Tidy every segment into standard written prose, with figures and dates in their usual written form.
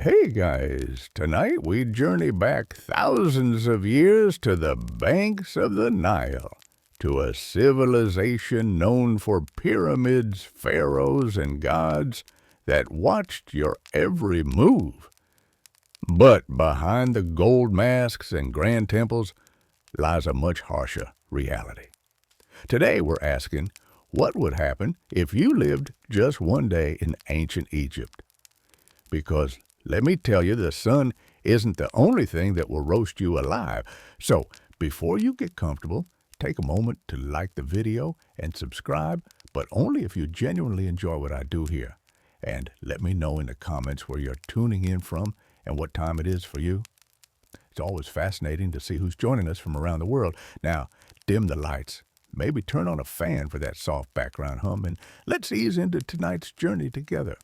Hey guys, tonight we journey back thousands of years to the banks of the Nile, to a civilization known for pyramids, pharaohs, and gods that watched your every move. But behind the gold masks and grand temples lies a much harsher reality. Today we're asking, what would happen if you lived just one day in ancient Egypt? Because let me tell you, the sun isn't the only thing that will roast you alive. So, before you get comfortable, take a moment to like the video and subscribe, but only if you genuinely enjoy what I do here. And let me know in the comments where you're tuning in from and what time it is for you. It's always fascinating to see who's joining us from around the world. Now, dim the lights. Maybe turn on a fan for that soft background hum, and let's ease into tonight's journey together.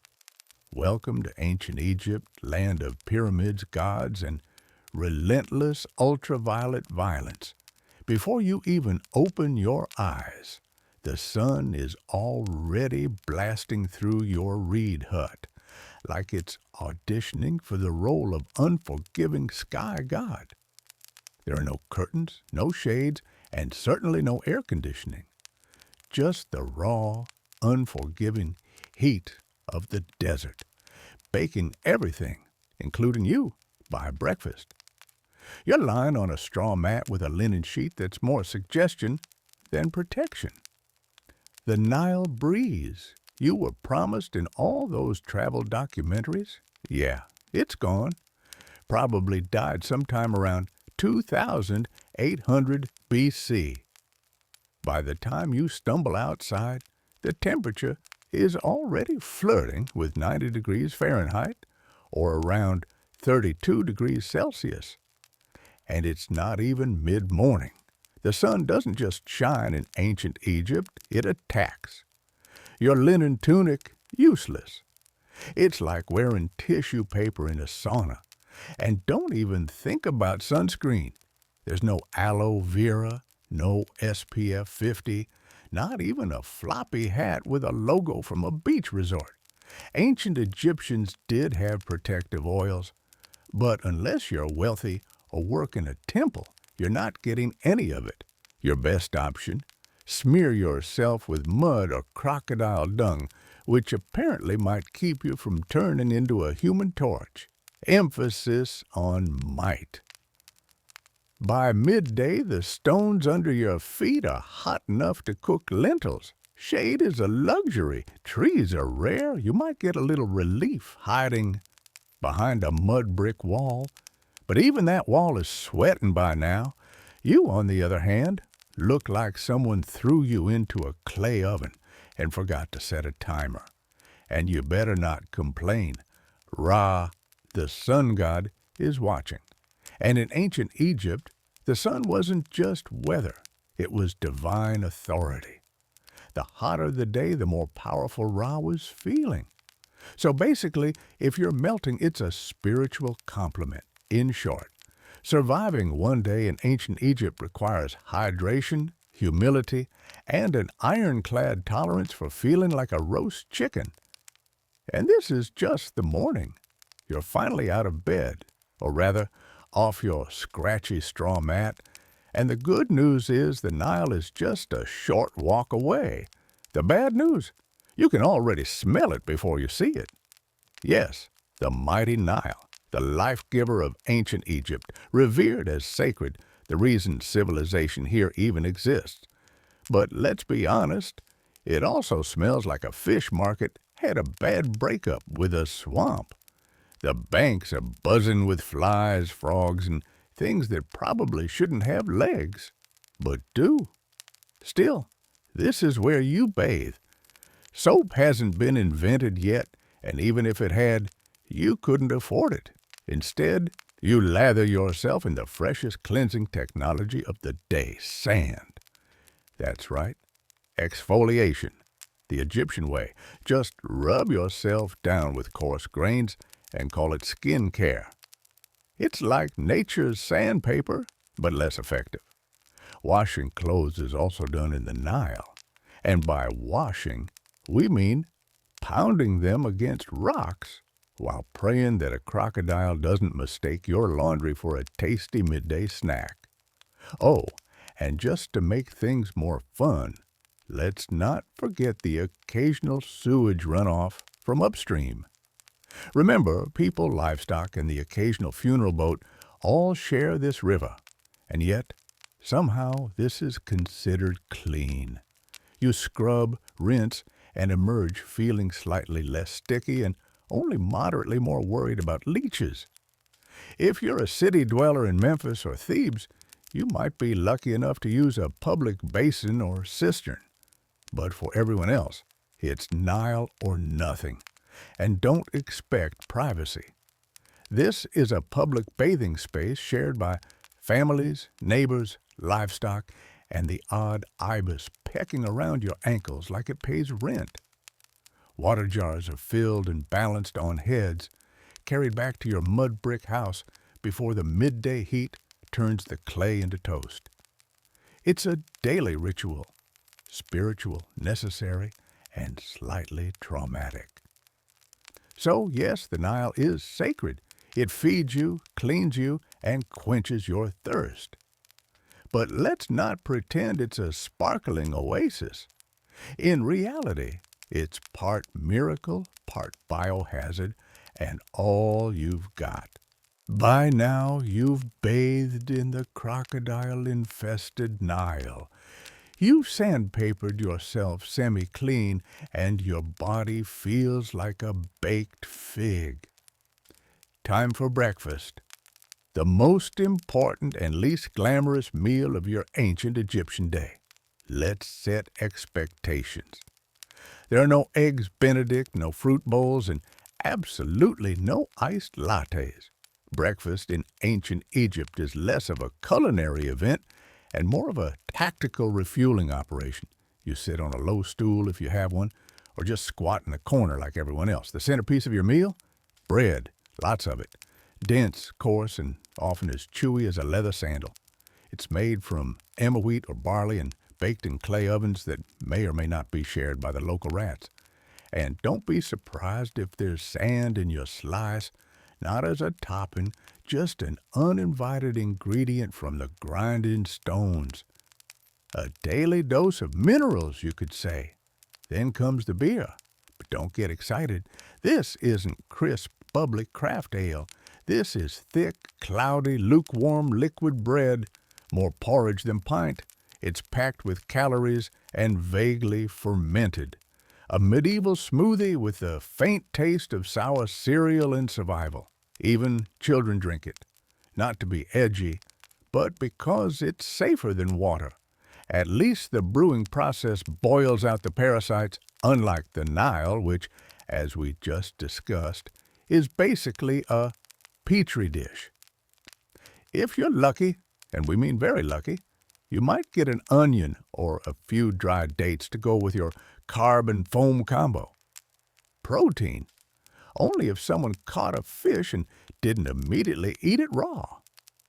Welcome to ancient Egypt, land of pyramids, gods, and relentless ultraviolet violence. Before you even open your eyes, the sun is already blasting through your reed hut, like it's auditioning for the role of unforgiving sky god. There are no curtains, no shades, and certainly no air conditioning. Just the raw, unforgiving heat of the desert, baking everything, including you, by breakfast. You're lying on a straw mat with a linen sheet that's more suggestion than protection. The Nile breeze you were promised in all those travel documentaries, yeah, it's gone. Probably died sometime around 2800 BC. By the time you stumble outside, the temperature is already flirting with 90 degrees Fahrenheit or around 32 degrees Celsius. And it's not even mid-morning. The sun doesn't just shine in ancient Egypt, it attacks. Your linen tunic, useless. It's like wearing tissue paper in a sauna. And don't even think about sunscreen. There's no aloe vera, no SPF 50, not even a floppy hat with a logo from a beach resort. Ancient Egyptians did have protective oils, but unless you're wealthy or work in a temple, you're not getting any of it. Your best option, smear yourself with mud or crocodile dung, which apparently might keep you from turning into a human torch. Emphasis on might. By midday, the stones under your feet are hot enough to cook lentils. Shade is a luxury. Trees are rare. You might get a little relief hiding behind a mud brick wall. But even that wall is sweating by now. You, on the other hand, look like someone threw you into a clay oven and forgot to set a timer. And you better not complain. Ra, the sun god, is watching. And in ancient Egypt, the sun wasn't just weather, it was divine authority. The hotter the day, the more powerful Ra was feeling. So basically, if you're melting, it's a spiritual compliment. In short, surviving one day in ancient Egypt requires hydration, humility, and an ironclad tolerance for feeling like a roast chicken. And this is just the morning. You're finally out of bed, or rather, off your scratchy straw mat, and the good news is the Nile is just a short walk away. The bad news, you can already smell it before you see it. Yes, the mighty Nile, the life-giver of ancient Egypt, revered as sacred, the reason civilization here even exists. But let's be honest, it also smells like a fish market had a bad breakup with a swamp. The banks are buzzing with flies, frogs, and things that probably shouldn't have legs, but do. Still, this is where you bathe. Soap hasn't been invented yet, and even if it had, you couldn't afford it. Instead, you lather yourself in the freshest cleansing technology of the day, sand. That's right, exfoliation, the Egyptian way. Just rub yourself down with coarse grains and call it skin care. It's like nature's sandpaper, but less effective. Washing clothes is also done in the Nile, and by washing, we mean pounding them against rocks while praying that a crocodile doesn't mistake your laundry for a tasty midday snack. Oh, and just to make things more fun, let's not forget the occasional sewage runoff from upstream. Remember, people, livestock, and the occasional funeral boat all share this river, and yet, somehow, this is considered clean. You scrub, rinse, and emerge feeling slightly less sticky and only moderately more worried about leeches. If you're a city dweller in Memphis or Thebes, you might be lucky enough to use a public basin or cistern. But for everyone else, it's Nile or nothing. And don't expect privacy. This is a public bathing space shared by families, neighbors, livestock, and the odd ibis pecking around your ankles like it pays rent. Water jars are filled and balanced on heads, carried back to your mud brick house before the midday heat turns the clay into toast. It's a daily ritual, spiritual, necessary, and slightly traumatic. So, yes, the Nile is sacred. It feeds you, cleans you, and quenches your thirst. But let's not pretend it's a sparkling oasis. In reality, it's part miracle, part biohazard, and all you've got. By now, you've bathed in the crocodile-infested Nile. You've sandpapered yourself semi-clean, and your body feels like a baked fig. Time for breakfast. The most important and least glamorous meal of your ancient Egyptian day. Let's set expectations. There are no eggs Benedict, no fruit bowls, and absolutely no iced lattes. Breakfast in ancient Egypt is less of a culinary event and more of a tactical refueling operation. You sit on a low stool if you have one, or just squat in the corner like everyone else. The centerpiece of your meal? Bread, lots of it. Dense, coarse, and often as chewy as a leather sandal. It's made from emmer wheat or barley and baked in clay ovens that may or may not be shared by the local rats. And don't be surprised if there's sand in your slice, not as a topping, just an uninvited ingredient from the grinding stones. A daily dose of minerals, you could say. Then comes the beer. But don't get excited. This isn't crisp, bubbly craft ale. This is thick, cloudy, lukewarm liquid bread, more porridge than pint. It's packed with calories and vaguely fermented. A medieval smoothie with a faint taste of sour cereal in survival. Even children drink it. Not to be edgy, but because it's safer than water. At least the brewing process boils out the parasites, unlike the Nile, which, as we just discussed, is basically a petri dish. If you're lucky, and we mean very lucky, you might get an onion or a few dried dates to go with your carb and foam combo. Protein, only if someone caught a fish and didn't immediately eat it raw.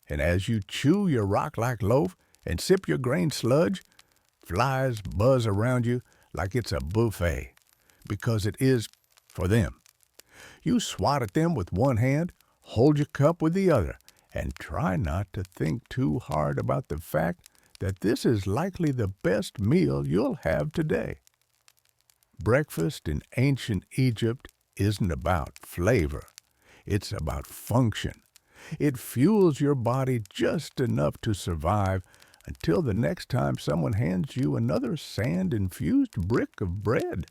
And as you chew your rock-like loaf and sip your grain sludge, flies buzz around you like it's a buffet, because it is for them. You swat at them with one hand, hold your cup with the other, and try not to think too hard about the fact that this is likely the best meal you'll have today. Breakfast in ancient Egypt isn't about flavor. It's about function. It fuels your body just enough to survive until the next time someone hands you another sand-infused brick of bread.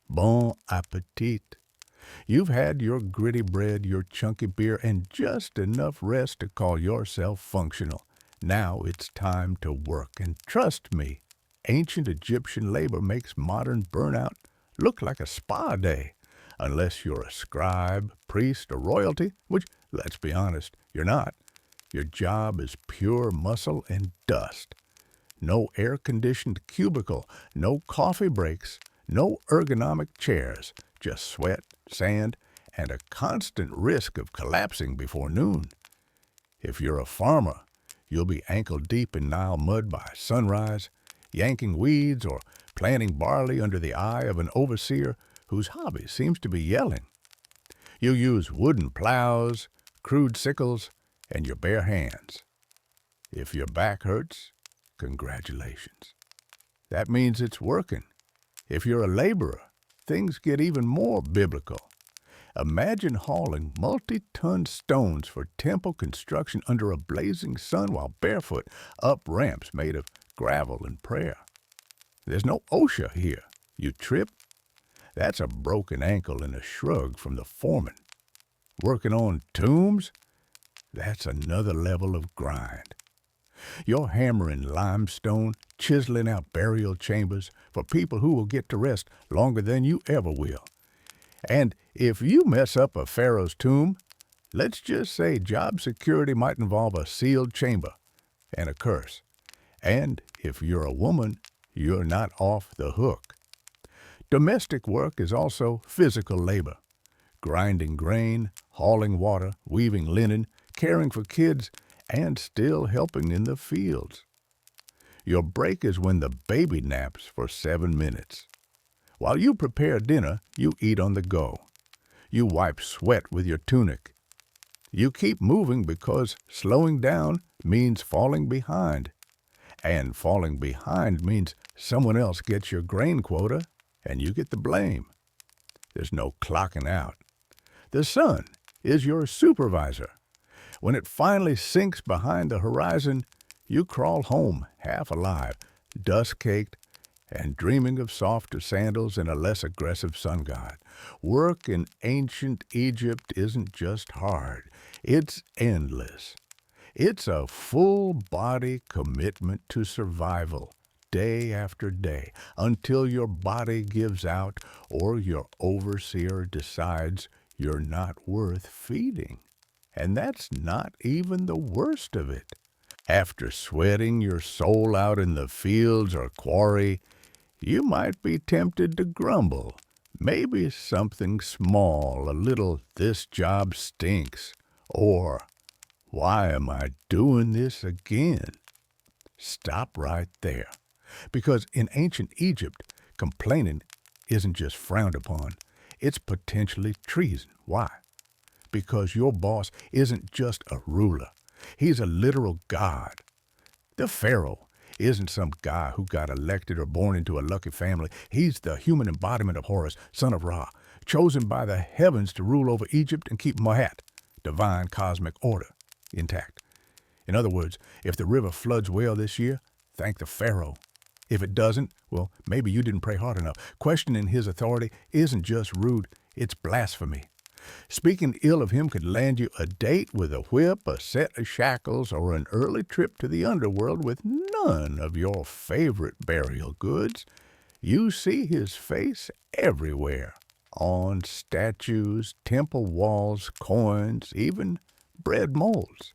Bon appetit. You've had your gritty bread, your chunky beer, and just enough rest to call yourself functional. Now it's time to work, and trust me, ancient Egyptian labor makes modern burnout look like a spa day, unless you're a scribe, priest, or royalty, which, let's be honest, you're not. Your job is pure muscle and dust. No air-conditioned cubicle, no coffee breaks, no ergonomic chairs, just sweat, sand, and a constant risk of collapsing before noon. If you're a farmer, you'll be ankle-deep in Nile mud by sunrise, yanking weeds or planting barley under the eye of an overseer whose hobby seems to be yelling. You use wooden plows, crude sickles, and your bare hands. If your back hurts, congratulations. That means it's working. If you're a laborer, things get even more biblical. Imagine hauling multi-ton stones for temple construction under a blazing sun while barefoot up ramps made of gravel and prayer. There's no OSHA here. You trip, that's a broken ankle and a shrug from the foreman. Working on tombs, that's another level of grind. You're hammering limestone, chiseling out burial chambers for people who will get to rest longer than you ever will. And if you mess up a pharaoh's tomb, let's just say job security might involve a sealed chamber and a curse. And if you're a woman, you're not off the hook. Domestic work is also physical labor. Grinding grain, hauling water, weaving linen, caring for kids, and still helping in the fields. Your break is when the baby naps for 7 minutes. While you prepare dinner, you eat on the go. You wipe sweat with your tunic. You keep moving because slowing down means falling behind. And falling behind means someone else gets your grain quota and you get the blame. There's no clocking out. The sun is your supervisor. When it finally sinks behind the horizon, you crawl home half alive, dust-caked, and dreaming of softer sandals and a less aggressive sun god. Work in ancient Egypt isn't just hard, it's endless. It's a full-body commitment to survival, day after day, until your body gives out or your overseer decides you're not worth feeding. And that's not even the worst of it. After sweating your soul out in the fields or quarry, you might be tempted to grumble. Maybe something small, a little, "this job stinks," or "why am I doing this again?" Stop right there. Because in ancient Egypt, complaining isn't just frowned upon, it's potentially treason. Why? Because your boss isn't just a ruler. He's a literal god. The pharaoh isn't some guy who got elected or born into a lucky family. He's the human embodiment of Horus, son of Ra, chosen by the heavens to rule over Egypt and keep Mahat, divine cosmic order, intact. In other words, if the river floods well this year, thank the pharaoh. If it doesn't, well, maybe you didn't pray hard enough. Questioning his authority isn't just rude, it's blasphemy. Speaking ill of him could land you a date with a whip, a set of shackles, or an early trip to the underworld with none of your favorite burial goods. You see his face everywhere, on statues, temple walls, coins, even bread molds.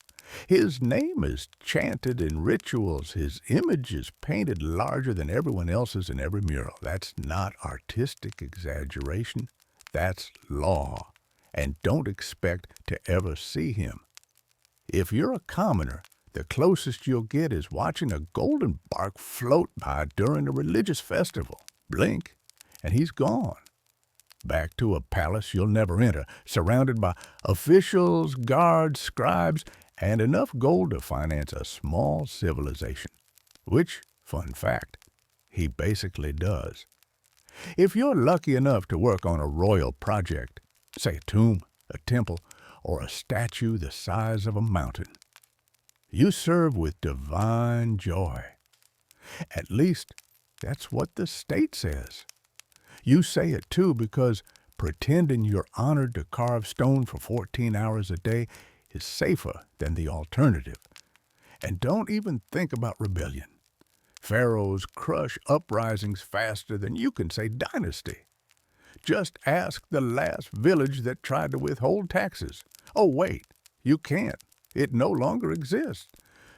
His name is chanted in rituals. His image is painted larger than everyone else's in every mural. That's not artistic exaggeration. That's law. And don't expect to ever see him. If you're a commoner, the closest you'll get is watching a golden bark float by during a religious festival. Blink, and he's gone. Back to a palace you'll never enter, surrounded by officials, guards, scribes, and enough gold to finance a small civilization. Which, fun fact, he basically does. If you're lucky enough to work on a royal project, say a tomb, a temple, or a statue the size of a mountain, you serve with divine joy. At least, that's what the state says. You say it too because pretending you're honored to carve stone for 14 hours a day is safer than the alternative. And don't even think about rebellion. Pharaohs crush uprisings faster than you can say dynasty. Just ask the last village that tried to withhold taxes. Oh, wait, you can't. It no longer exists.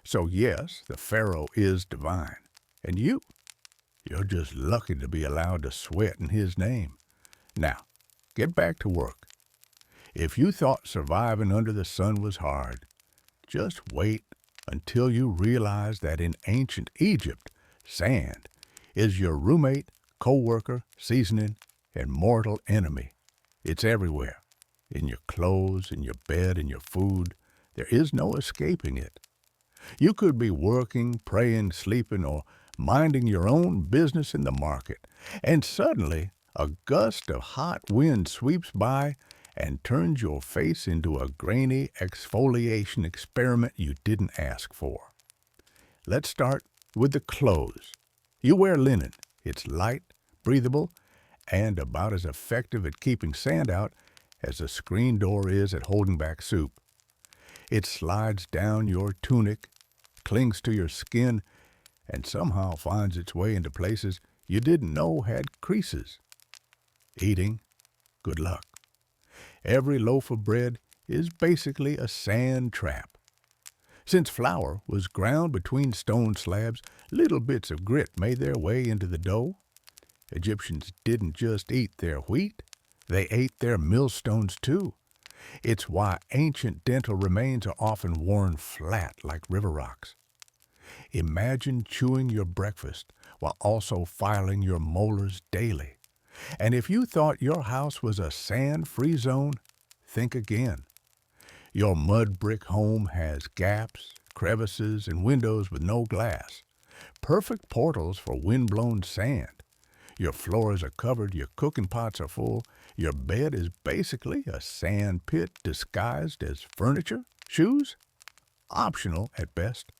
So yes, the pharaoh is divine. And you're just lucky to be allowed to sweat in his name. Now, get back to work. If you thought surviving under the sun was hard, just wait until you realize that in ancient Egypt, sand is your roommate, co-worker, seasoning, and mortal enemy. It's everywhere. in your clothes, in your bed, in your food. There is no escaping it. You could be working, praying, sleeping, or minding your own business in the market, and suddenly a gust of hot wind sweeps by and turns your face into a grainy exfoliation experiment you didn't ask for. Let's start with the clothes. You wear linen. It's light, breathable, and about as effective at keeping sand out as a screen door is at holding back soup. It slides down your tunic, clings to your skin, and somehow finds its way into places you didn't know had creases. Eating, good luck. Every loaf of bread is basically a sand trap. Since flour was ground between stone slabs, little bits of grit made their way into the dough. Egyptians didn't just eat their wheat, they ate their millstones too. It's why ancient dental remains are often worn flat like river rocks. Imagine chewing your breakfast while also filing your molars daily. And if you thought your house was a sand-free zone, think again. Your mud brick home has gaps, crevices, and windows with no glass. Perfect portals for wind-blown sand. Your floors are covered, your cooking pots are full, your bed is basically a sand pit disguised as furniture, shoes, optional at best.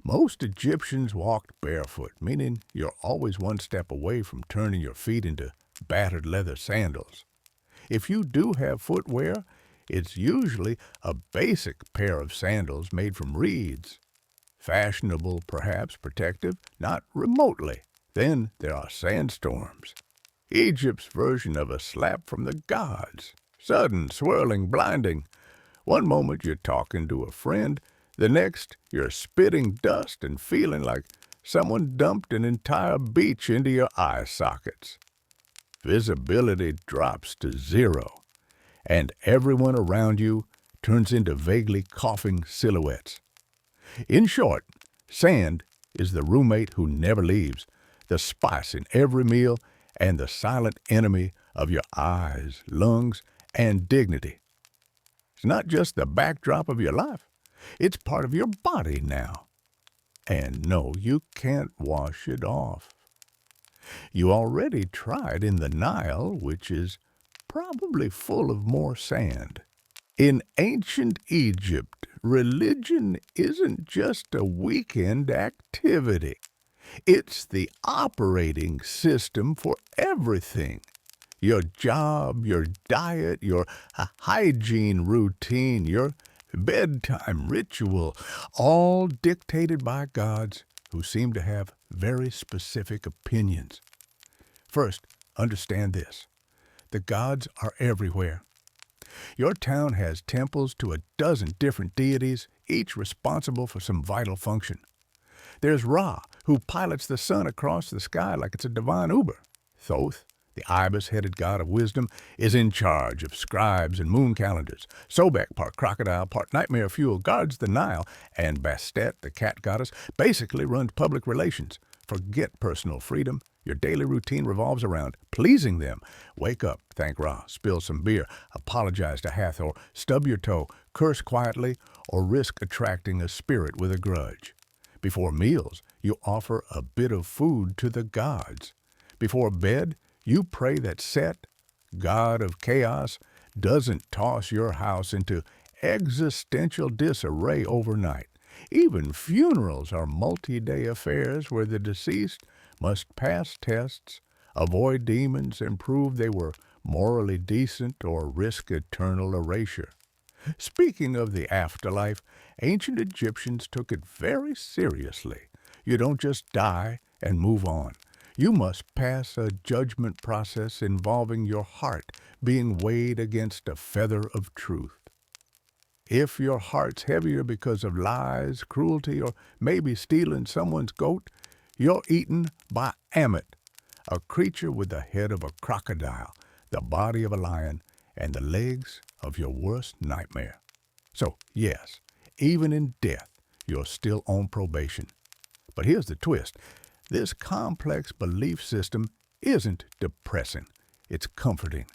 Most Egyptians walked barefoot, meaning you're always one step away from turning your feet into battered leather sandals. If you do have footwear, it's usually a basic pair of sandals made from reeds. Fashionable, perhaps protective, not remotely. Then there are sandstorms. Egypt's version of a slap from the gods. Sudden, swirling, blinding. One moment you're talking to a friend, the next you're spitting dust and feeling like someone dumped an entire beach into your eye sockets. Visibility drops to zero, and everyone around you turns into vaguely coughing silhouettes. In short, sand is the roommate who never leaves, the spice in every meal, and the silent enemy of your eyes, lungs, and dignity. It's not just the backdrop of your life. It's part of your body now. And no, you can't wash it off. You already tried in the Nile, which is probably full of more sand. In ancient Egypt, religion isn't just a weekend activity. It's the operating system for everything. Your job, your diet, your hygiene routine, your bedtime ritual, all dictated by gods who seem to have very specific opinions. First, understand this. The gods are everywhere. Your town has temples to a dozen different deities, each responsible for some vital function. There's Ra, who pilots the sun across the sky like it's a divine Uber. Thoth, the ibis-headed god of wisdom, is in charge of scribes and moon calendars. Sobek, part crocodile, part nightmare fuel, guards the Nile, and Bastet, the cat goddess, basically runs public relations. Forget personal freedom. Your daily routine revolves around pleasing them. Wake up, thank Ra, spill some beer, apologize to Hathor, stub your toe, curse quietly, or risk attracting a spirit with a grudge. Before meals, you offer a bit of food to the gods. Before bed, you pray that Set, god of chaos, doesn't toss your house into existential disarray overnight. Even funerals are multi-day affairs where the deceased must pass tests, avoid demons, and prove they were morally decent or risk eternal erasure. Speaking of the afterlife, ancient Egyptians took it very seriously. You don't just die and move on. You must pass a judgment process involving your heart being weighed against a feather of truth. If your heart's heavier because of lies, cruelty, or maybe stealing someone's goat, you're eaten by Ammit, a creature with the head of a crocodile, the body of a lion, and the legs of your worst nightmare. So, yes, even in death, you're still on probation. But here's the twist. This complex belief system isn't depressing. It's comforting.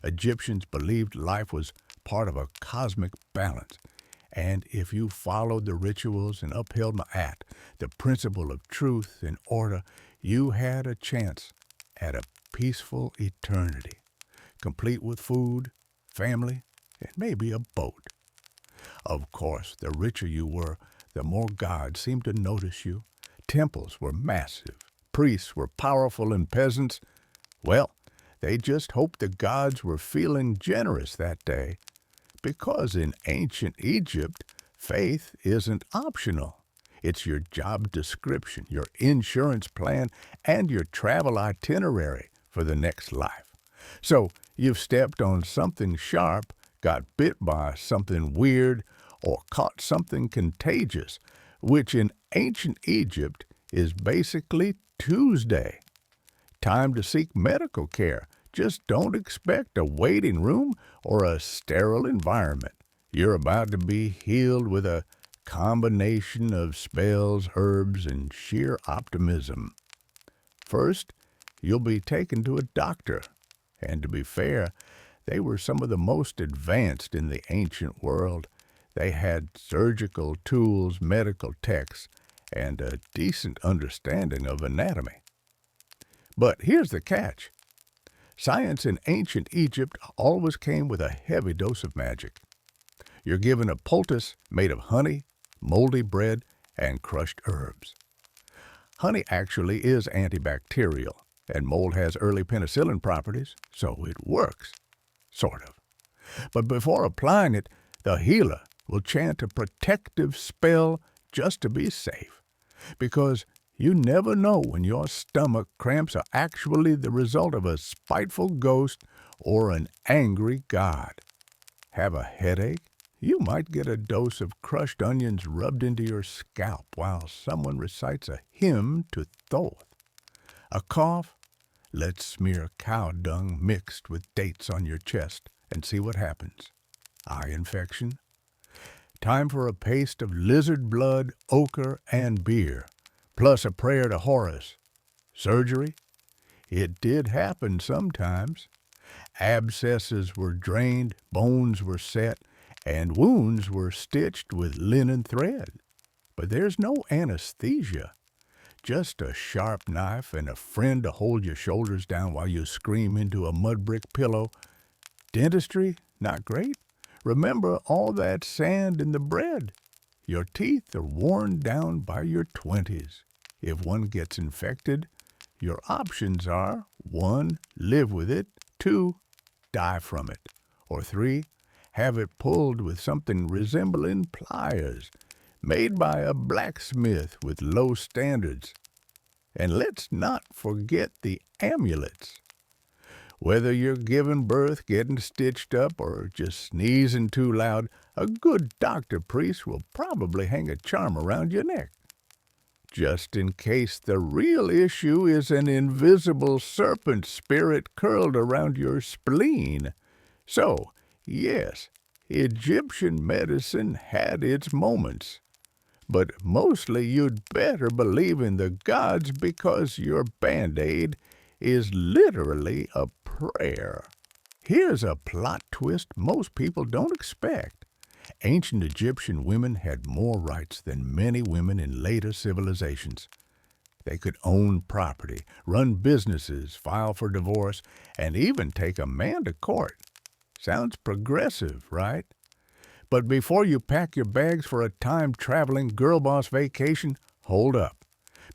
Egyptians believed life was part of a cosmic balance, and if you followed the rituals and upheld Ma'at, the principle of truth and order, you had a chance at a peaceful eternity, complete with food, family, and maybe a boat. Of course, the richer you were, the more God seemed to notice you. Temples were massive, priests were powerful, and peasants, well, they just hoped the gods were feeling generous that day, because in ancient Egypt, faith isn't optional. It's your job description, your insurance plan, and your travel itinerary for the next life. So you've stepped on something sharp, got bit by something weird, or caught something contagious, which in ancient Egypt is basically Tuesday. Time to seek medical care. Just don't expect a waiting room or a sterile environment. You're about to be healed with a combination of spells, herbs, and sheer optimism. First, you'll be taken to a doctor. And to be fair, they were some of the most advanced in the ancient world. They had surgical tools, medical techs, and a decent understanding of anatomy. But here's the catch. Science in ancient Egypt always came with a heavy dose of magic. You're given a poultice made of honey, moldy bread, and crushed herbs. Honey actually is antibacterial, and mold has early penicillin properties, so it works. Sort of. But before applying it, the healer will chant a protective spell just to be safe. Because you never know when your stomach cramps are actually the result of a spiteful ghost or an angry god. Have a headache? You might get a dose of crushed onions rubbed into your scalp while someone recites a hymn to Thoth. A cough? Let's smear cow dung mixed with dates on your chest and see what happens. Eye infection? Time for a paste of lizard blood, ochre, and beer, plus a prayer to Horus. Surgery? It did happen sometimes. Abscesses were drained, bones were set, and wounds were stitched with linen thread. But there's no anesthesia. Just a sharp knife and a friend to hold your shoulders down while you scream into a mud brick pillow. Dentistry? Not great. Remember all that sand in the bread. Your teeth are worn down by your 20s. If one gets infected, your options are 1. Live with it, 2. Die from it, or 3. Have it pulled with something resembling pliers, made by a blacksmith with low standards. And let's not forget the amulets. Whether you're giving birth, getting stitched up, or just sneezing too loud, a good doctor-priest will probably hang a charm around your neck. Just in case the real issue is an invisible serpent spirit curled around your spleen. So, yes, Egyptian medicine had its moments. But mostly you'd better believe in the gods because your Band-Aid is literally a prayer. Here's a plot twist most people don't expect. Ancient Egyptian women had more rights than many women in later civilizations. They could own property, run businesses, file for divorce, and even take a man to court. Sounds progressive, right? But before you pack your bags for a time-traveling girl-boss vacation, hold up.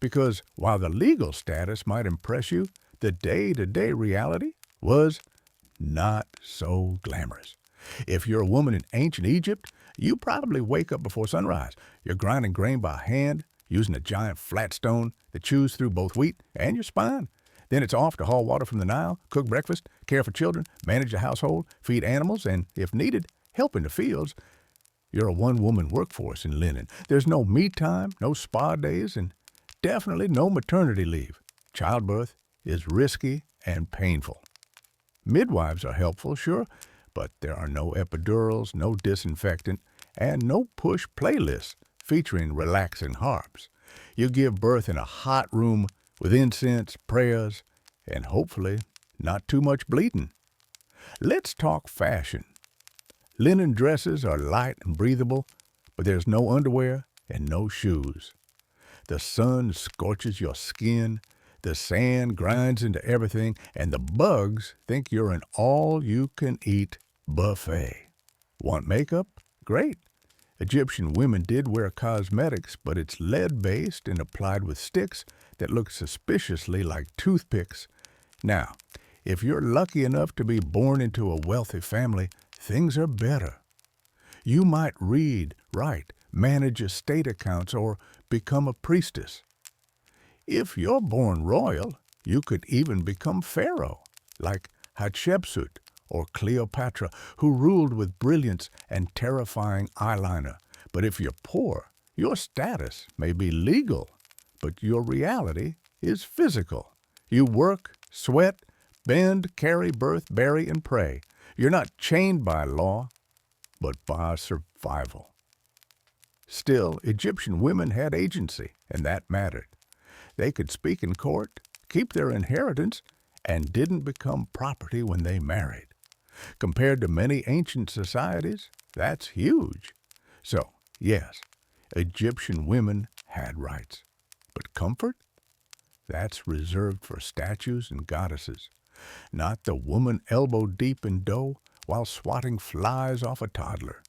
Because while the legal status might impress you, the day-to-day reality was not so glamorous. If you're a woman in ancient Egypt, you probably wake up before sunrise. You're grinding grain by hand, using a giant flat stone that chews through both wheat and your spine. Then it's off to haul water from the Nile, cook breakfast, care for children, manage a household, feed animals, and, if needed, help in the fields. You're a one-woman workforce in linen. There's no me time, no spa days, and definitely no maternity leave. Childbirth is risky and painful. Midwives are helpful, sure, but there are no epidurals, no disinfectant, and no push playlists featuring relaxing harps. You give birth in a hot room with incense, prayers, and hopefully not too much bleeding. Let's talk fashion. Linen dresses are light and breathable, but there's no underwear and no shoes. The sun scorches your skin, the sand grinds into everything, and the bugs think you're an all-you-can-eat buffet. Want makeup? Great. Egyptian women did wear cosmetics, but it's lead-based and applied with sticks that look suspiciously like toothpicks. Now, if you're lucky enough to be born into a wealthy family, things are better. You might read, write, manage estate accounts, or become a priestess. If you're born royal, you could even become pharaoh, like Hatshepsut or Cleopatra, who ruled with brilliance and terrifying eyeliner. But if you're poor, your status may be legal, but your reality is physical. You work, sweat, bend, carry, birth, bury, and pray. You're not chained by law, but by survival. Still, Egyptian women had agency, and that mattered. They could speak in court, keep their inheritance, and didn't become property when they married. Compared to many ancient societies, that's huge. So, yes, Egyptian women had rights. But comfort? That's reserved for statues and goddesses, not the woman elbow deep in dough while swatting flies off a toddler.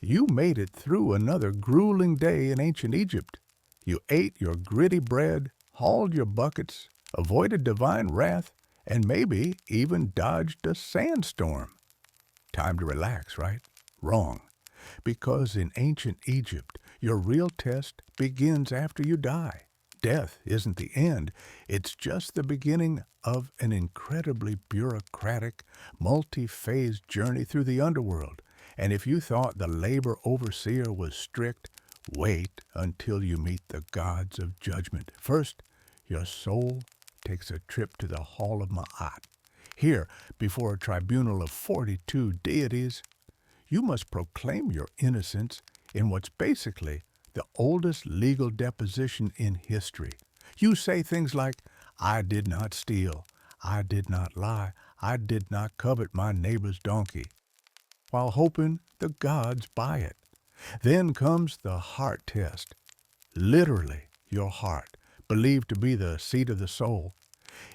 You made it through another grueling day in ancient Egypt. You ate your gritty bread, hauled your buckets, avoided divine wrath, and maybe even dodged a sandstorm. Time to relax, right? Wrong. Because in ancient Egypt, your real test begins after you die. Death isn't the end. It's just the beginning of an incredibly bureaucratic, multi-phase journey through the underworld. And if you thought the labor overseer was strict, wait until you meet the gods of judgment. First, your soul takes a trip to the Hall of Ma'at. Here, before a tribunal of 42 deities, you must proclaim your innocence in what's basically the oldest legal deposition in history. You say things like, I did not steal, I did not lie, I did not covet my neighbor's donkey, while hoping the gods buy it. Then comes the heart test. Literally, your heart, believed to be the seat of the soul,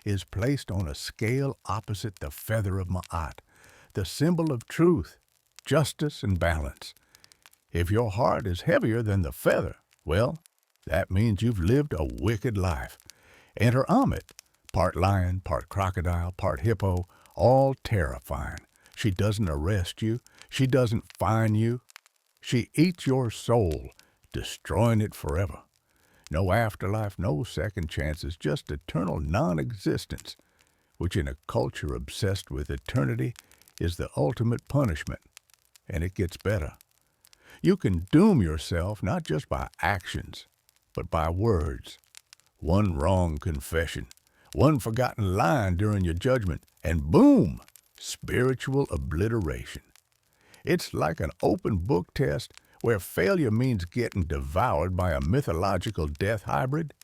is placed on a scale opposite the feather of Ma'at, the symbol of truth, justice, and balance. If your heart is heavier than the feather, well, that means you've lived a wicked life. Enter Amit, part lion, part crocodile, part hippo, all terrifying. She doesn't arrest you. She doesn't fine you. She eats your soul, destroying it forever. No afterlife, no second chances, just eternal non-existence, which in a culture obsessed with eternity is the ultimate punishment. And it gets better. You can doom yourself not just by actions, but by words. One wrong confession, one forgotten line during your judgment, and boom, spiritual obliteration. It's like an open book test where failure means getting devoured by a mythological death hybrid.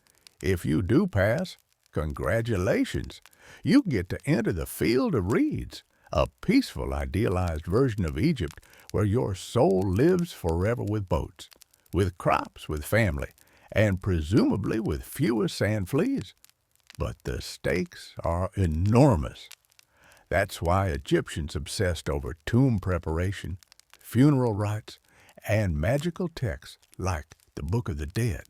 If you do pass, congratulations. You get to enter the field of reeds, a peaceful, idealized version of Egypt where your soul lives forever with boats, with crops, with family, and presumably with fewer sand fleas. But the stakes are enormous. That's why Egyptians obsessed over tomb preparation, funeral rites, and magical texts like the Book of the Dead,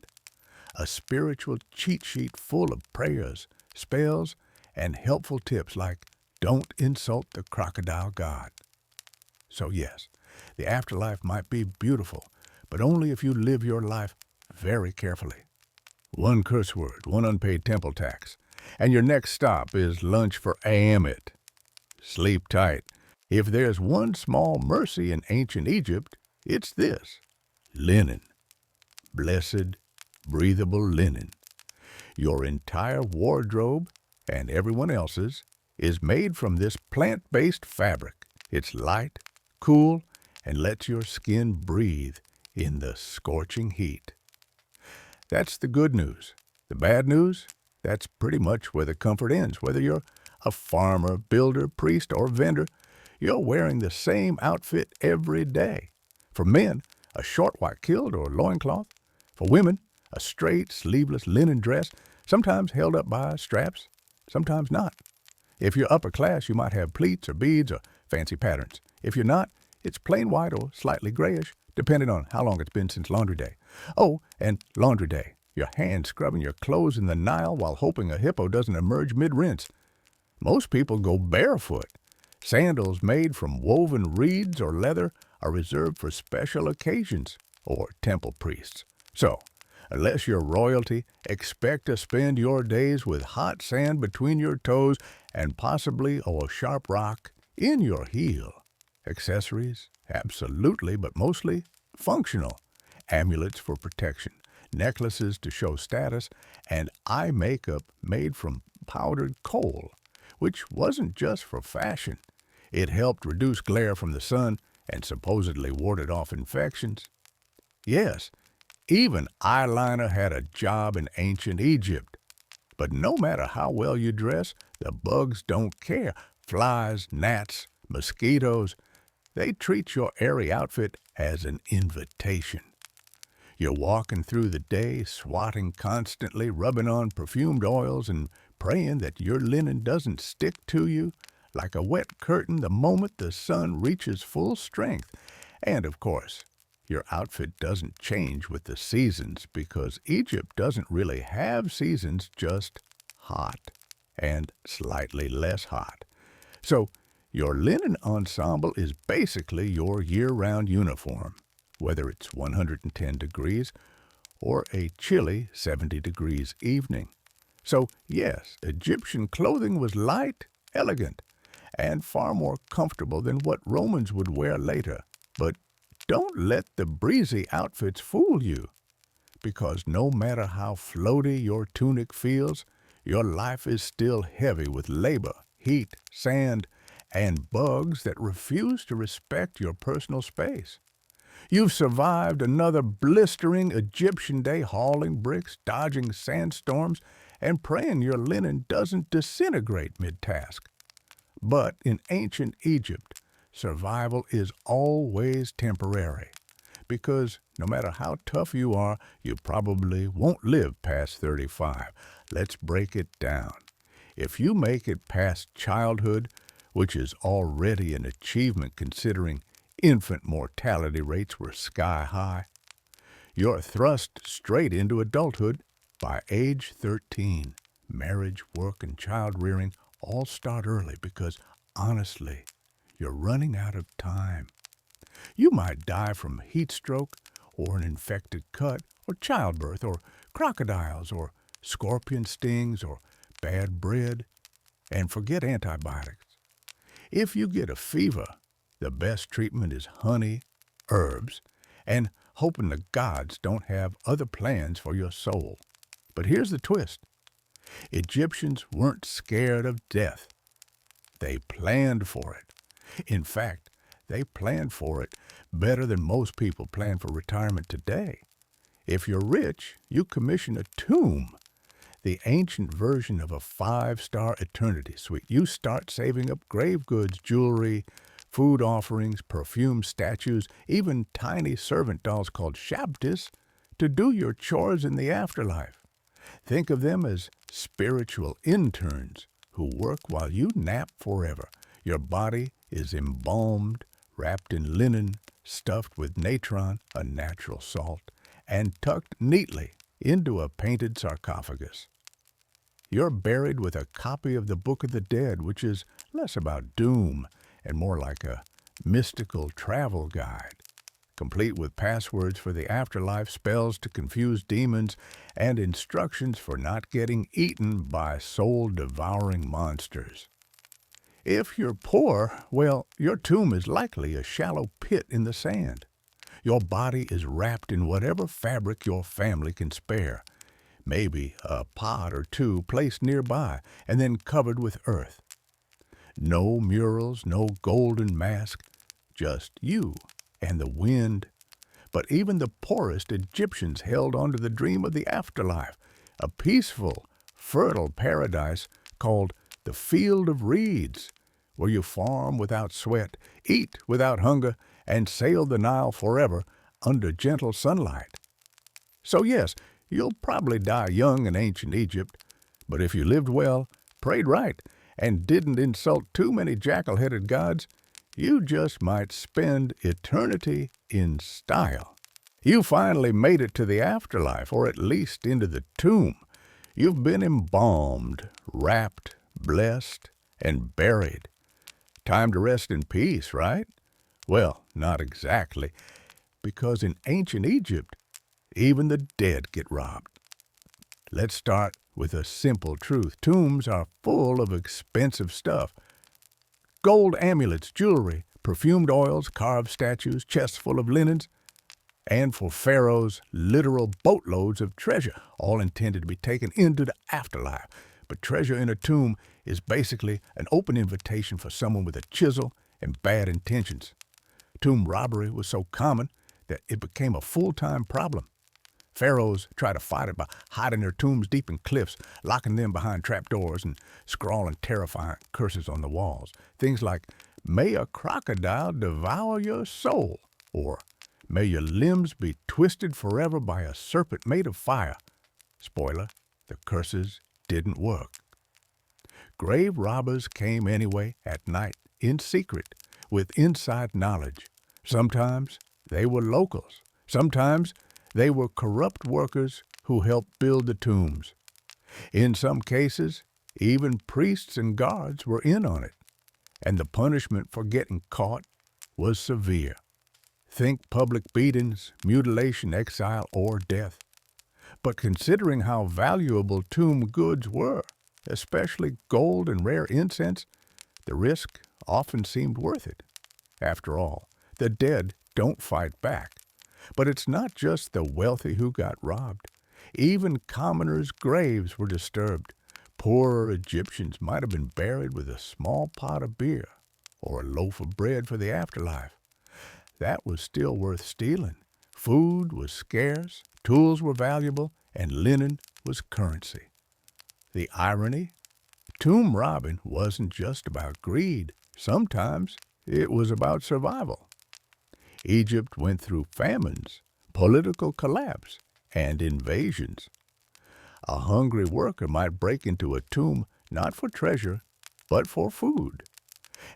a spiritual cheat sheet full of prayers, spells, and helpful tips like don't insult the crocodile god. So yes, the afterlife might be beautiful, but only if you live your life very carefully. One curse word, one unpaid temple tax, and your next stop is lunch for Amit. Sleep tight. If there's one small mercy in ancient Egypt, it's this: linen. Blessed, breathable linen. Your entire wardrobe, and everyone else's, is made from this plant-based fabric. It's light, cool, and lets your skin breathe in the scorching heat. That's the good news. The bad news? That's pretty much where the comfort ends. Whether you're a farmer, builder, priest, or vendor, you're wearing the same outfit every day. For men, a short white kilt or loincloth. For women, a straight, sleeveless linen dress, sometimes held up by straps, sometimes not. If you're upper class, you might have pleats or beads or fancy patterns. If you're not, it's plain white or slightly grayish, depending on how long it's been since laundry day. Oh, and laundry day. Your hands scrubbing your clothes in the Nile while hoping a hippo doesn't emerge mid-rinse. Most people go barefoot. Sandals made from woven reeds or leather are reserved for special occasions or temple priests. So, unless you're royalty, expect to spend your days with hot sand between your toes and possibly a sharp rock in your heel. Accessories? Absolutely, but mostly functional. Amulets for protection, necklaces to show status, and eye makeup made from powdered coal, which wasn't just for fashion. It helped reduce glare from the sun and supposedly warded off infections. Yes, even eyeliner had a job in ancient Egypt. But no matter how well you dress, the bugs don't care. Flies, gnats, mosquitoes, they treat your airy outfit as an invitation. You're walking through the day, swatting constantly, rubbing on perfumed oils and praying that your linen doesn't stick to you like a wet curtain the moment the sun reaches full strength. And, of course, your outfit doesn't change with the seasons because Egypt doesn't really have seasons, just hot and slightly less hot. So your linen ensemble is basically your year-round uniform, whether it's 110 degrees or a chilly 70 degrees evening. So yes, Egyptian clothing was light, elegant, and far more comfortable than what Romans would wear later. But don't let the breezy outfits fool you, because no matter how floaty your tunic feels, your life is still heavy with labor, heat, sand, and bugs that refuse to respect your personal space. You've survived another blistering Egyptian day hauling bricks, dodging sandstorms, and praying your linen doesn't disintegrate mid-task. But in ancient Egypt, survival is always temporary, because no matter how tough you are, you probably won't live past 35. Let's break it down. If you make it past childhood, which is already an achievement considering infant mortality rates were sky high, you're thrust straight into adulthood by age 13. Marriage, work, and child-rearing all start early because, honestly, you're running out of time. You might die from heat stroke or an infected cut or childbirth or crocodiles or scorpion stings or bad bread. And forget antibiotics. If you get a fever, the best treatment is honey, herbs, and hoping the gods don't have other plans for your soul. But here's the twist. Egyptians weren't scared of death. They planned for it. In fact, they planned for it better than most people plan for retirement today. If you're rich, you commission a tomb, the ancient version of a 5-star eternity suite. You start saving up grave goods, jewelry, food offerings, perfume statues, even tiny servant dolls called shabtis to do your chores in the afterlife. Think of them as spiritual interns who work while you nap forever. Your body is embalmed, wrapped in linen, stuffed with natron, a natural salt, and tucked neatly into a painted sarcophagus. You're buried with a copy of the Book of the Dead, which is less about doom and more like a mystical travel guide, complete with passwords for the afterlife, spells to confuse demons, and instructions for not getting eaten by soul-devouring monsters. If you're poor, well, your tomb is likely a shallow pit in the sand. Your body is wrapped in whatever fabric your family can spare, maybe a pot or two placed nearby, and then covered with earth. No murals, no golden mask, just you and the wind. But even the poorest Egyptians held on to the dream of the afterlife, a peaceful, fertile paradise called the Field of Reeds, where you farm without sweat, eat without hunger, and sail the Nile forever under gentle sunlight. So yes, you'll probably die young in ancient Egypt, but if you lived well, prayed right, and didn't insult too many jackal-headed gods, you just might spend eternity in style. You finally made it to the afterlife, or at least into the tomb. You've been embalmed, wrapped, blessed, and buried. Time to rest in peace, right? Well, not exactly, because in ancient Egypt, even the dead get robbed. Let's start with a simple truth. Tombs are full of expensive stuff. Gold amulets, jewelry, perfumed oils, carved statues, chests full of linens, and for pharaohs, literal boatloads of treasure, all intended to be taken into the afterlife. But treasure in a tomb is basically an open invitation for someone with a chisel and bad intentions. Tomb robbery was so common that it became a full-time problem. Pharaohs try to fight it by hiding their tombs deep in cliffs, locking them behind trapdoors, and scrawling terrifying curses on the walls. Things like, "May a crocodile devour your soul," or "May your limbs be twisted forever by a serpent made of fire." Spoiler, the curses didn't work. Grave robbers came anyway at night, in secret, with inside knowledge. Sometimes they were locals. Sometimes they were corrupt workers who helped build the tombs. In some cases, even priests and guards were in on it, and the punishment for getting caught was severe. Think public beatings, mutilation, exile, or death. But considering how valuable tomb goods were, especially gold and rare incense, the risk often seemed worth it. After all, the dead don't fight back. But it's not just the wealthy who got robbed. Even commoners' graves were disturbed. Poorer Egyptians might have been buried with a small pot of beer or a loaf of bread for the afterlife. That was still worth stealing. Food was scarce, tools were valuable, and linen was currency. The irony? Tomb robbing wasn't just about greed. Sometimes it was about survival. Egypt went through famines, political collapse, and invasions. A hungry worker might break into a tomb not for treasure, but for food.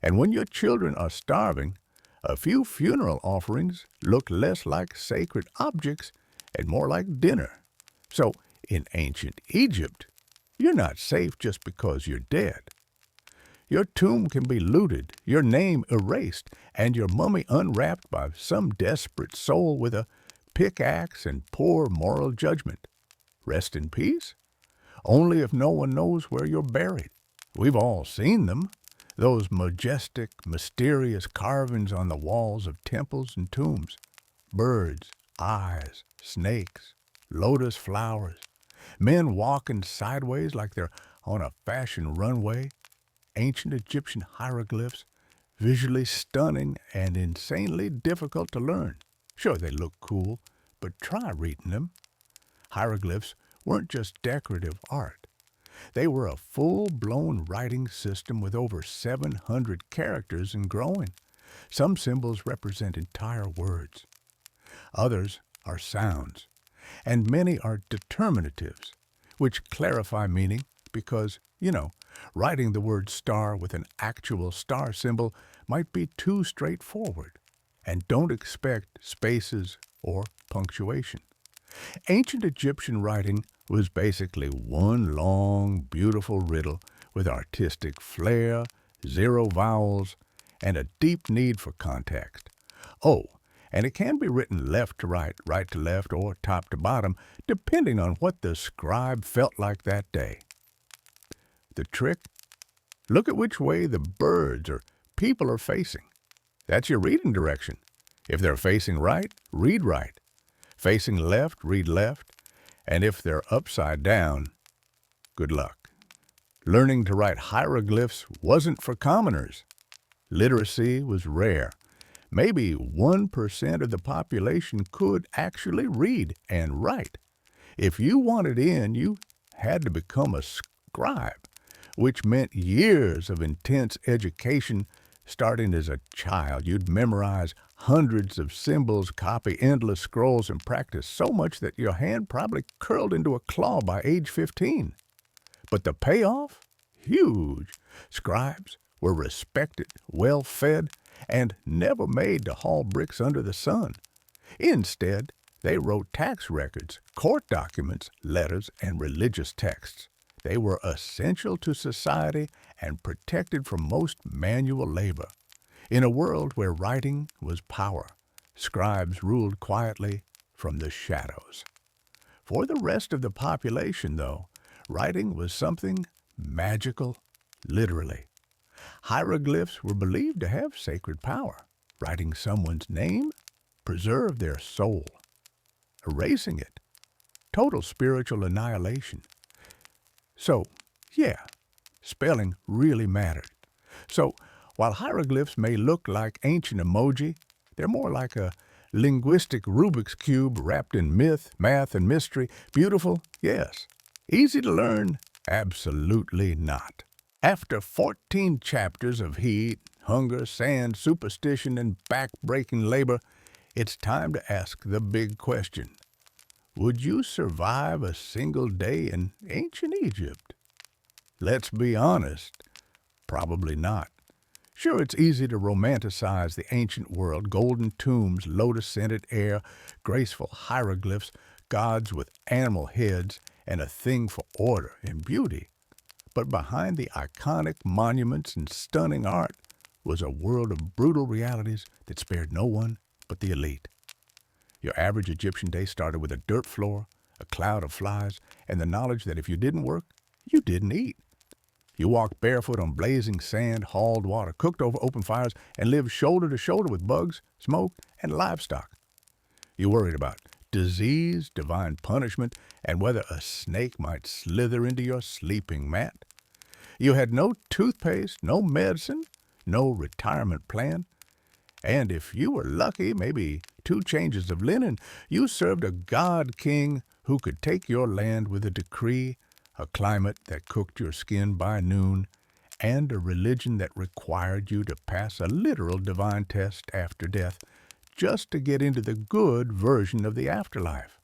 And when your children are starving, a few funeral offerings look less like sacred objects and more like dinner. So, in ancient Egypt, you're not safe just because you're dead. Your tomb can be looted, your name erased, and your mummy unwrapped by some desperate soul with a pickaxe and poor moral judgment. Rest in peace? Only if no one knows where you're buried. We've all seen them. Those majestic, mysterious carvings on the walls of temples and tombs. Birds, eyes, snakes, lotus flowers. Men walking sideways like they're on a fashion runway. Ancient Egyptian hieroglyphs, visually stunning and insanely difficult to learn. Sure, they look cool, but try reading them. Hieroglyphs weren't just decorative art. They were a full-blown writing system with over 700 characters and growing. Some symbols represent entire words. Others are sounds, and many are determinatives, which clarify meaning because, writing the word star with an actual star symbol might be too straightforward. And don't expect spaces or punctuation. Ancient Egyptian writing was basically one long, beautiful riddle with artistic flair, zero vowels, and a deep need for context. Oh, and it can be written left to right, right to left, or top to bottom, depending on what the scribe felt like that day. The trick? Look at which way the birds or people are facing. That's your reading direction. If they're facing right, read right. Facing left, read left. And if they're upside down, good luck. Learning to write hieroglyphs wasn't for commoners. Literacy was rare. Maybe 1% of the population could actually read and write. If you wanted in, you had to become a scribe, which meant years of intense education. Starting as a child, you'd memorize hundreds of symbols, copy endless scrolls, and practice so much that your hand probably curled into a claw by age 15. But the payoff? Huge. Scribes were respected, well-fed, and never made to haul bricks under the sun. Instead, they wrote tax records, court documents, letters, and religious texts. They were essential to society and protected from most manual labor. In a world where writing was power, scribes ruled quietly from the shadows. For the rest of the population, though, writing was something magical, literally. Hieroglyphs were believed to have sacred power. Writing someone's name preserved their soul. Erasing it, total spiritual annihilation. So, yeah, spelling really mattered. So, while hieroglyphs may look like ancient emoji, they're more like a linguistic Rubik's Cube wrapped in myth, math, and mystery. Beautiful? Yes. Easy to learn? Absolutely not. After 14 chapters of heat, hunger, sand, superstition, and back-breaking labor, it's time to ask the big question. Would you survive a single day in ancient Egypt? Let's be honest, probably not. Sure, it's easy to romanticize the ancient world, golden tombs, lotus-scented air, graceful hieroglyphs, gods with animal heads, and a thing for order and beauty. But behind the iconic monuments and stunning art was a world of brutal realities that spared no one but the elite. Your average Egyptian day started with a dirt floor, a cloud of flies, and the knowledge that if you didn't work, you didn't eat. You walked barefoot on blazing sand, hauled water, cooked over open fires, and lived shoulder to shoulder with bugs, smoke, and livestock. You worried about disease, divine punishment, and whether a snake might slither into your sleeping mat. You had no toothpaste, no medicine, no retirement plan. And if you were lucky, maybe 2 changes of linen, you served a god king who could take your land with a decree, a climate that cooked your skin by noon, and a religion that required you to pass a literal divine test after death just to get into the good version of the afterlife.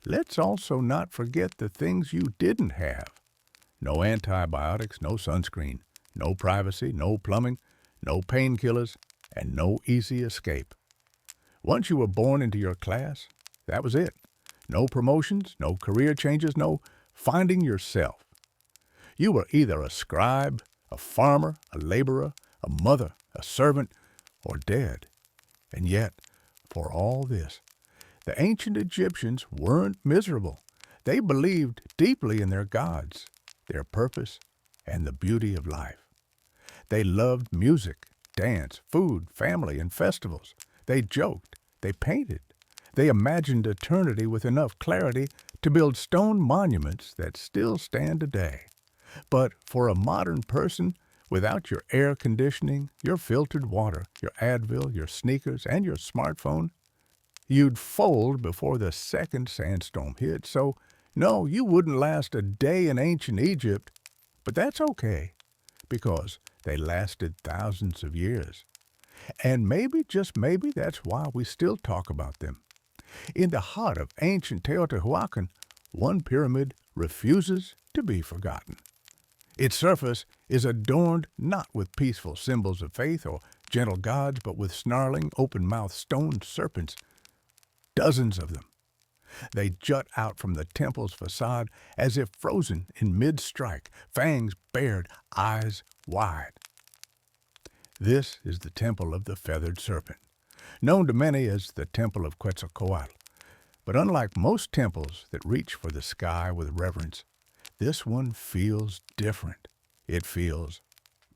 Let's also not forget the things you didn't have. No antibiotics, no sunscreen, no privacy, no plumbing, no painkillers, and no easy escape. Once you were born into your class, that was it. No promotions, no career changes, no finding yourself. You were either a scribe, a farmer, a laborer, a mother, a servant, or dead. And yet, for all this, the ancient Egyptians weren't miserable. They believed deeply in their gods, their purpose, and the beauty of life. They loved music, dance, food, family, and festivals. They joked, they painted, they imagined eternity with enough clarity to build stone monuments that still stand today. But for a modern person, without your air conditioning, your filtered water, your Advil, your sneakers, and your smartphone, you'd fold before the second sandstorm hit. So, no, you wouldn't last a day in ancient Egypt, but that's okay, because they lasted thousands of years. And maybe, just maybe, that's why we still talk about them. In the heart of ancient Teotihuacan, one pyramid refuses to be forgotten. Its surface is adorned not with peaceful symbols of faith or gentle gods, but with snarling, open-mouthed stone serpents, dozens of them. They jut out from the temple's facade as if frozen in mid-strike, fangs bared, eyes wide. This is the temple of the feathered serpent, known to many as the temple of Quetzalcoatl. But unlike most temples that reach for the sky with reverence, this one feels different. It feels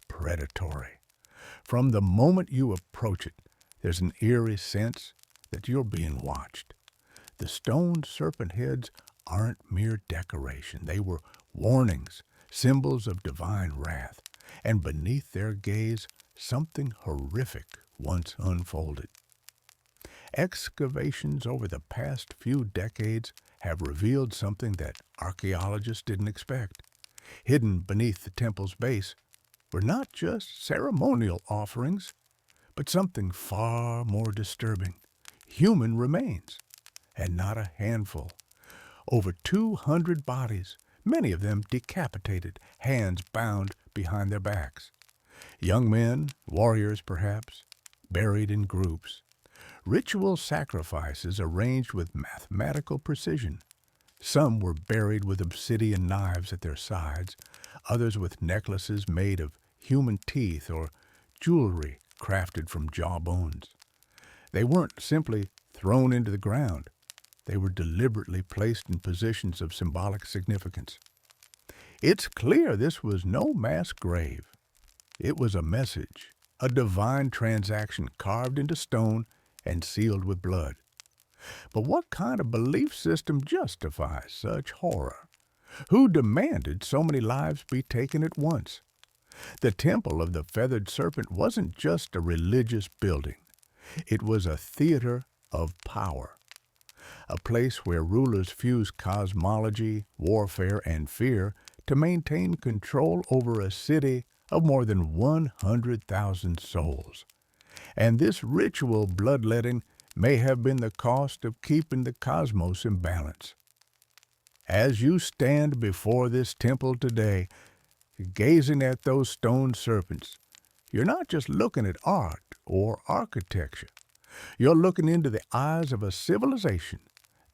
predatory. From the moment you approach it, there's an eerie sense that you're being watched. The stone serpent heads aren't mere decoration. They were warnings, symbols of divine wrath, and beneath their gaze, something horrific once unfolded. Excavations over the past few decades have revealed something that archaeologists didn't expect. Hidden beneath the temple's base were not just ceremonial offerings, but something far more disturbing: human remains, and not a handful. Over 200 bodies, many of them decapitated, hands bound behind their backs. Young men, warriors perhaps, buried in groups. Ritual sacrifices arranged with mathematical precision. Some were buried with obsidian knives at their sides, others with necklaces made of human teeth or jewelry crafted from jawbones. They weren't simply thrown into the ground. They were deliberately placed in positions of symbolic significance. It's clear this was no mass grave. It was a message, a divine transaction carved into stone and sealed with blood. But what kind of belief system justifies such horror? Who demanded so many lives be taken at once? The Temple of the Feathered Serpent wasn't just a religious building. It was a theater of power, a place where rulers fused cosmology, warfare, and fear to maintain control over a city of more than 100,000 souls. And this ritual bloodletting may have been the cost of keeping the cosmos in balance. As you stand before this temple today, gazing at those stone serpents, you're not just looking at art or architecture. You're looking into the eyes of a civilization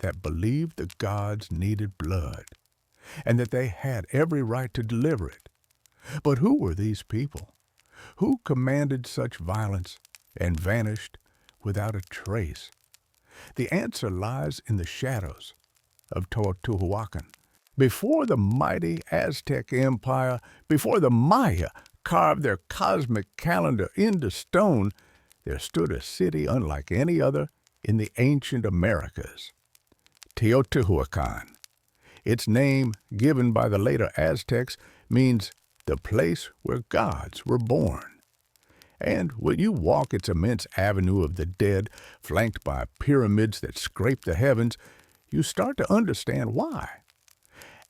that believed the gods needed blood, and that they had every right to deliver it. But who were these people? Who commanded such violence and vanished without a trace? The answer lies in the shadows of Teotihuacan. Before the mighty Aztec Empire, before the Maya carved their cosmic calendar into stone, there stood a city unlike any other in the ancient Americas, Teotihuacan. Its name, given by the later Aztecs, means the place where gods were born. And when you walk its immense avenue of the dead, flanked by pyramids that scrape the heavens, you start to understand why.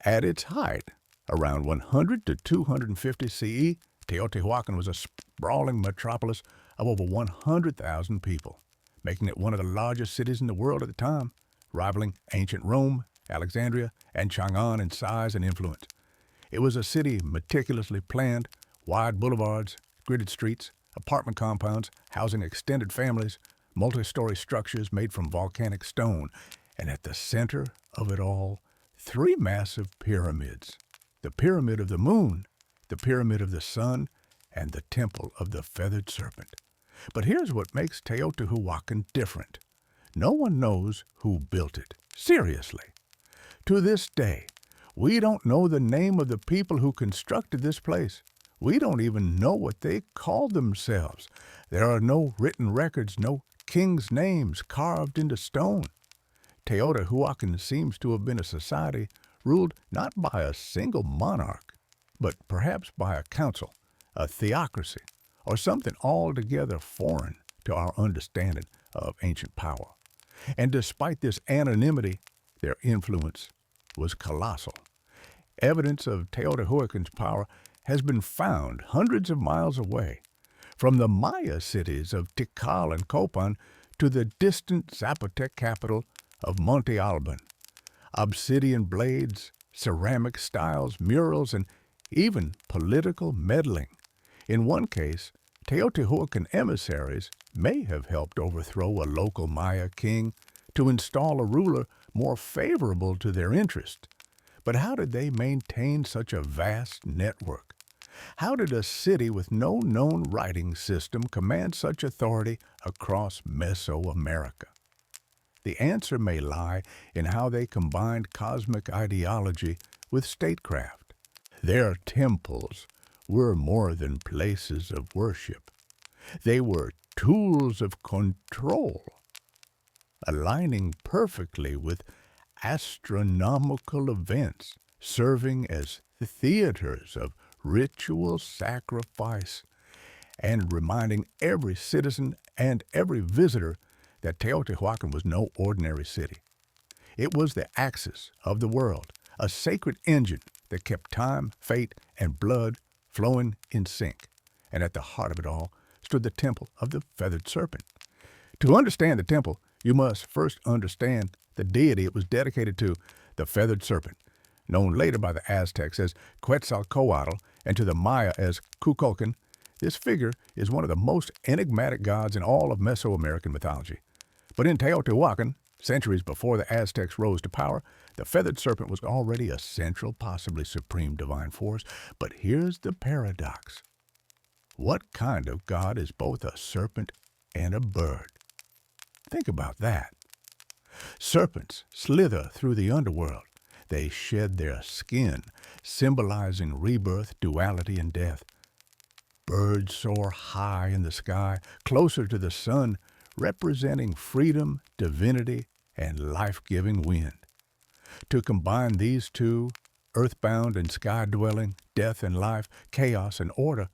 At its height, around 100 to 250 CE, Teotihuacan was a sprawling metropolis of over 100,000 people, making it one of the largest cities in the world at the time, rivaling ancient Rome, Alexandria, and Chang'an in size and influence. It was a city meticulously planned, wide boulevards, gridded streets, apartment compounds housing extended families, multi-story structures made from volcanic stone, and at the center of it all, 3 massive pyramids: the Pyramid of the Moon, the Pyramid of the Sun, and the Temple of the Feathered Serpent. But here's what makes Teotihuacan different. No one knows who built it. Seriously. To this day, we don't know the name of the people who constructed this place. We don't even know what they called themselves. There are no written records, no kings' names carved into stone. Teotihuacan seems to have been a society ruled not by a single monarch, but perhaps by a council, a theocracy, or something altogether foreign to our understanding of ancient power. And despite this anonymity, their influence was colossal. Evidence of Teotihuacan's power has been found hundreds of miles away, from the Maya cities of Tikal and Copan to the distant Zapotec capital of Monte Alban. Obsidian blades, ceramic styles, murals, and even political meddling. In one case, Teotihuacan emissaries may have helped overthrow a local Maya king to install a ruler more favorable to their interest. But how did they maintain such a vast network? How did a city with no known writing system command such authority across Mesoamerica? The answer may lie in how they combined cosmic ideology with statecraft. Their temples were more than places of worship. They were tools of control, aligning perfectly with astronomical events, serving as theaters of ritual sacrifice, and reminding every citizen and every visitor that Teotihuacan was no ordinary city. It was the axis of the world, a sacred engine that kept time, fate, and blood flowing in sync. And at the heart of it all stood the temple of the feathered serpent. To understand the temple, you must first understand the deity it was dedicated to, the feathered serpent, known later by the Aztecs as Quetzalcoatl and to the Maya as Kukulkan. This figure is one of the most enigmatic gods in all of Mesoamerican mythology. But in Teotihuacan, centuries before the Aztecs rose to power, the feathered serpent was already a central, possibly supreme divine force. But here's the paradox. What kind of god is both a serpent and a bird? Think about that. Serpents slither through the underworld. They shed their skin, symbolizing rebirth, duality, and death. Birds soar high in the sky, closer to the sun, representing freedom, divinity, and life-giving wind. To combine these two, earthbound and sky-dwelling, death and life, chaos and order,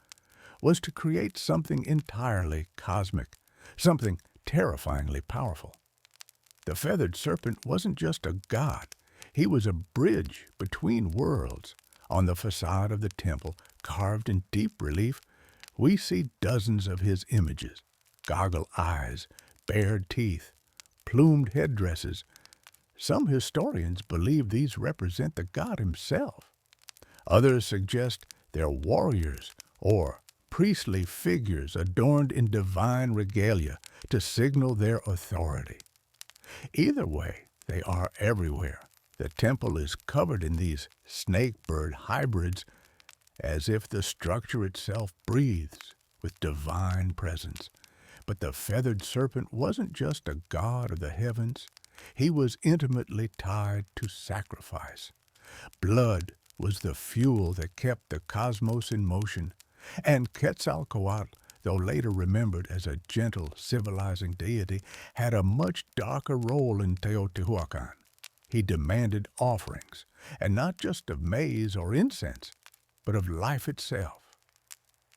was to create something entirely cosmic, something terrifyingly powerful. The feathered serpent wasn't just a god. He was a bridge between worlds. On the facade of the temple, carved in deep relief, we see dozens of his images: goggle eyes, bared teeth, plumed headdresses. Some historians believe these represent the god himself. Others suggest they're warriors or priestly figures adorned in divine regalia to signal their authority. Either way, they are everywhere. The temple is covered in these snake-bird hybrids, as if the structure itself breathes with divine presence. But the feathered serpent wasn't just a god of the heavens. He was intimately tied to sacrifice. Blood was the fuel that kept the cosmos in motion, and Quetzalcoatl, though later remembered as a gentle, civilizing deity, had a much darker role in Teotihuacan. He demanded offerings, and not just of maize or incense, but of life itself.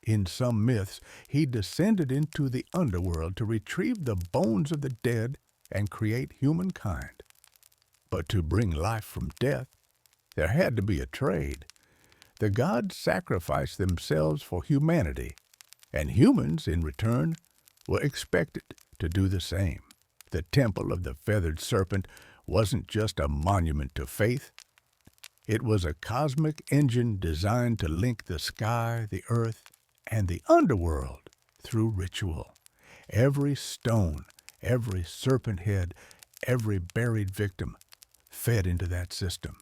In some myths, he descended into the underworld to retrieve the bones of the dead and create humankind. But to bring life from death, there had to be a trade. The gods sacrificed themselves for humanity, and humans, in return, were expected to do the same. The temple of the feathered serpent wasn't just a monument to faith. It was a cosmic engine designed to link the sky, the earth, and the underworld through ritual. Every stone, every serpent head, every buried victim fed into that system.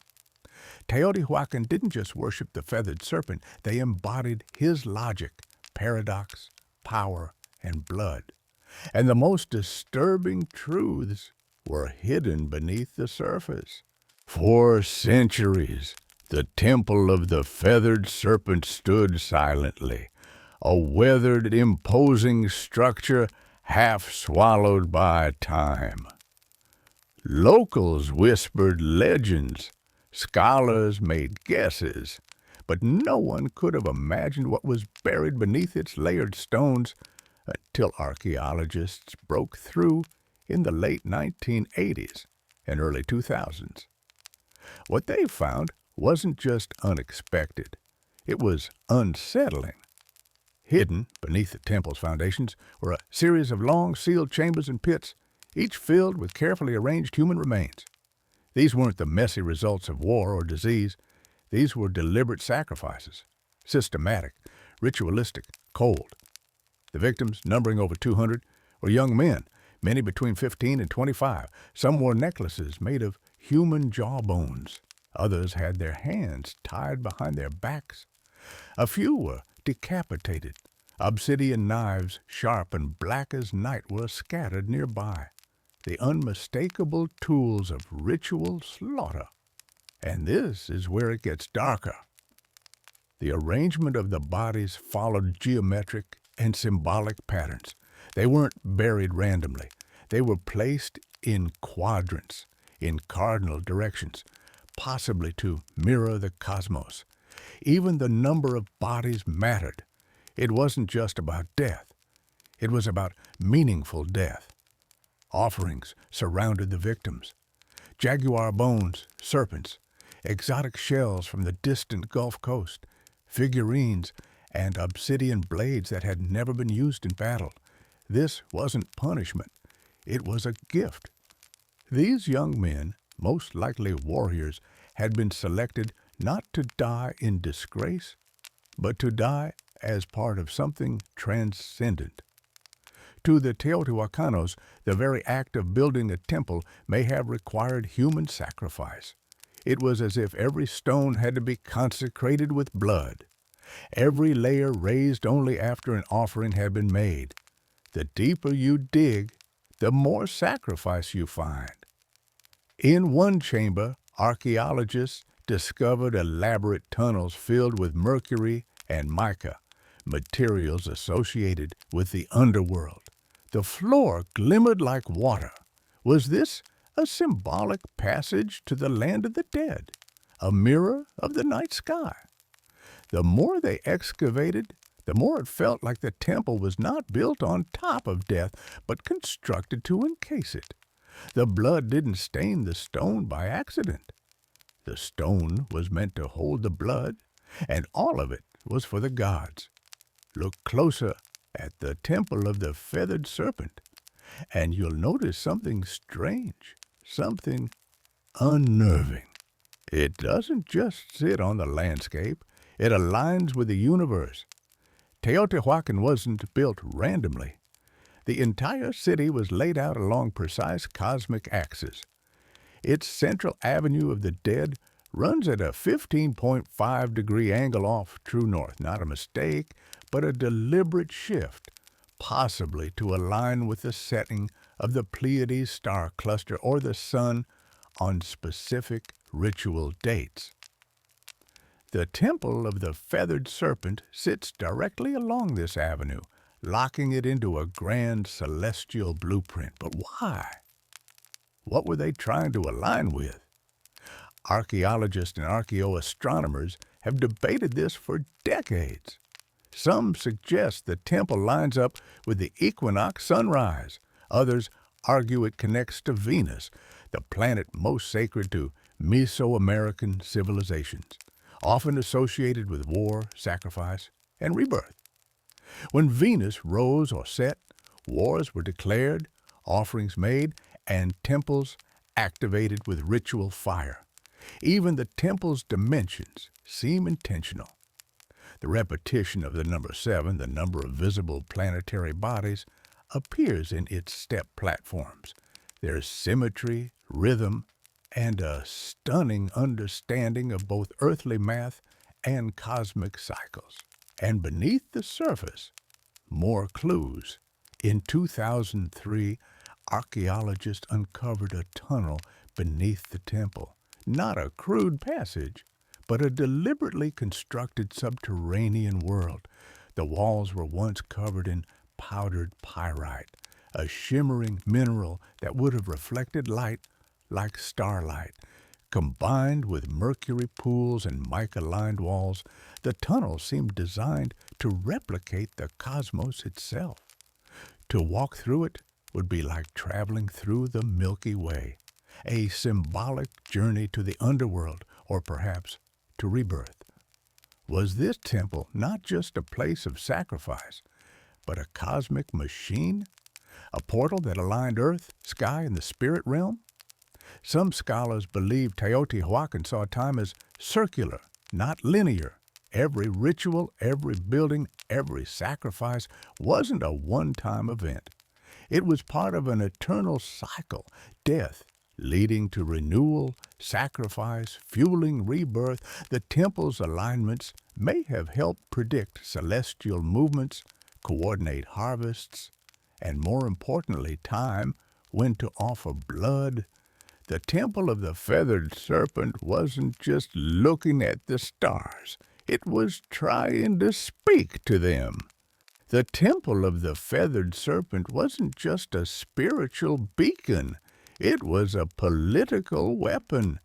Teotihuacan didn't just worship the feathered serpent, they embodied his logic, paradox, power, and blood. And the most disturbing truths were hidden beneath the surface. For centuries, the temple of the feathered serpent stood silently, a weathered, imposing structure half swallowed by time. Locals whispered legends, scholars made guesses, but no one could have imagined what was buried beneath its layered stones until archaeologists broke through in the late 1980s and early 2000s. What they found wasn't just unexpected, it was unsettling. Hidden beneath the temple's foundations were a series of long, sealed chambers and pits, each filled with carefully arranged human remains. These weren't the messy results of war or disease. These were deliberate sacrifices, systematic, ritualistic, cold. The victims, numbering over 200, were young men, many between 15 and 25. Some wore necklaces made of human jawbones. Others had their hands tied behind their backs. A few were decapitated. Obsidian knives, sharp and black as night, were scattered nearby. The unmistakable tools of ritual slaughter. And this is where it gets darker. The arrangement of the bodies followed geometric and symbolic patterns. They weren't buried randomly. They were placed in quadrants, in cardinal directions, possibly to mirror the cosmos. Even the number of bodies mattered. It wasn't just about death. It was about meaningful death. Offerings surrounded the victims. Jaguar bones, serpents, exotic shells from the distant Gulf Coast, figurines, and obsidian blades that had never been used in battle. This wasn't punishment. It was a gift. These young men, most likely warriors, had been selected not to die in disgrace, but to die as part of something transcendent. To the Teotihuacanos, the very act of building a temple may have required human sacrifice. It was as if every stone had to be consecrated with blood, every layer raised only after an offering had been made. The deeper you dig, the more sacrifice you find. In one chamber, archaeologists discovered elaborate tunnels filled with mercury and mica, materials associated with the underworld. The floor glimmered like water. Was this a symbolic passage to the land of the dead, a mirror of the night sky? The more they excavated, the more it felt like the temple was not built on top of death, but constructed to encase it. The blood didn't stain the stone by accident. The stone was meant to hold the blood, and all of it was for the gods. Look closer at the temple of the feathered serpent, and you'll notice something strange, something unnerving. It doesn't just sit on the landscape, it aligns with the universe. Teotihuacan wasn't built randomly. The entire city was laid out along precise cosmic axes. Its central avenue of the dead runs at a 15.5-degree angle off true north. Not a mistake, but a deliberate shift, possibly to align with the setting of the Pleiades star cluster or the sun on specific ritual dates. The Temple of the Feathered Serpent sits directly along this avenue, locking it into a grand celestial blueprint. But why? What were they trying to align with? Archaeologists and archaeoastronomers have debated this for decades. Some suggest the temple lines up with the equinox sunrise. Others argue it connects to Venus, the planet most sacred to Mesoamerican civilizations, often associated with war, sacrifice, and rebirth. When Venus rose or set, wars were declared, offerings made, and temples activated with ritual fire. Even the temple's dimensions seem intentional. The repetition of the number 7, the number of visible planetary bodies, appears in its step platforms. There's symmetry, rhythm, and a stunning understanding of both earthly math and cosmic cycles. And beneath the surface, more clues. In 2003, archaeologists uncovered a tunnel beneath the temple. Not a crude passage, but a deliberately constructed subterranean world. The walls were once covered in powdered pyrite, a shimmering mineral that would have reflected light like starlight. Combined with mercury pools and mica-lined walls, the tunnel seemed designed to replicate the cosmos itself. To walk through it would be like traveling through the Milky Way, a symbolic journey to the underworld, or perhaps to rebirth. Was this temple not just a place of sacrifice, but a cosmic machine? A portal that aligned earth, sky, and the spirit realm? Some scholars believe Teotihuacan saw time as circular, not linear. Every ritual, every building, every sacrifice wasn't a one-time event. It was part of an eternal cycle, death leading to renewal, sacrifice, fueling rebirth. The temple's alignments may have helped predict celestial movements, coordinate harvests, and more importantly, time when to offer blood. The Temple of the Feathered Serpent wasn't just looking at the stars. It was trying to speak to them. The Temple of the Feathered Serpent wasn't just a spiritual beacon. It was a political weapon.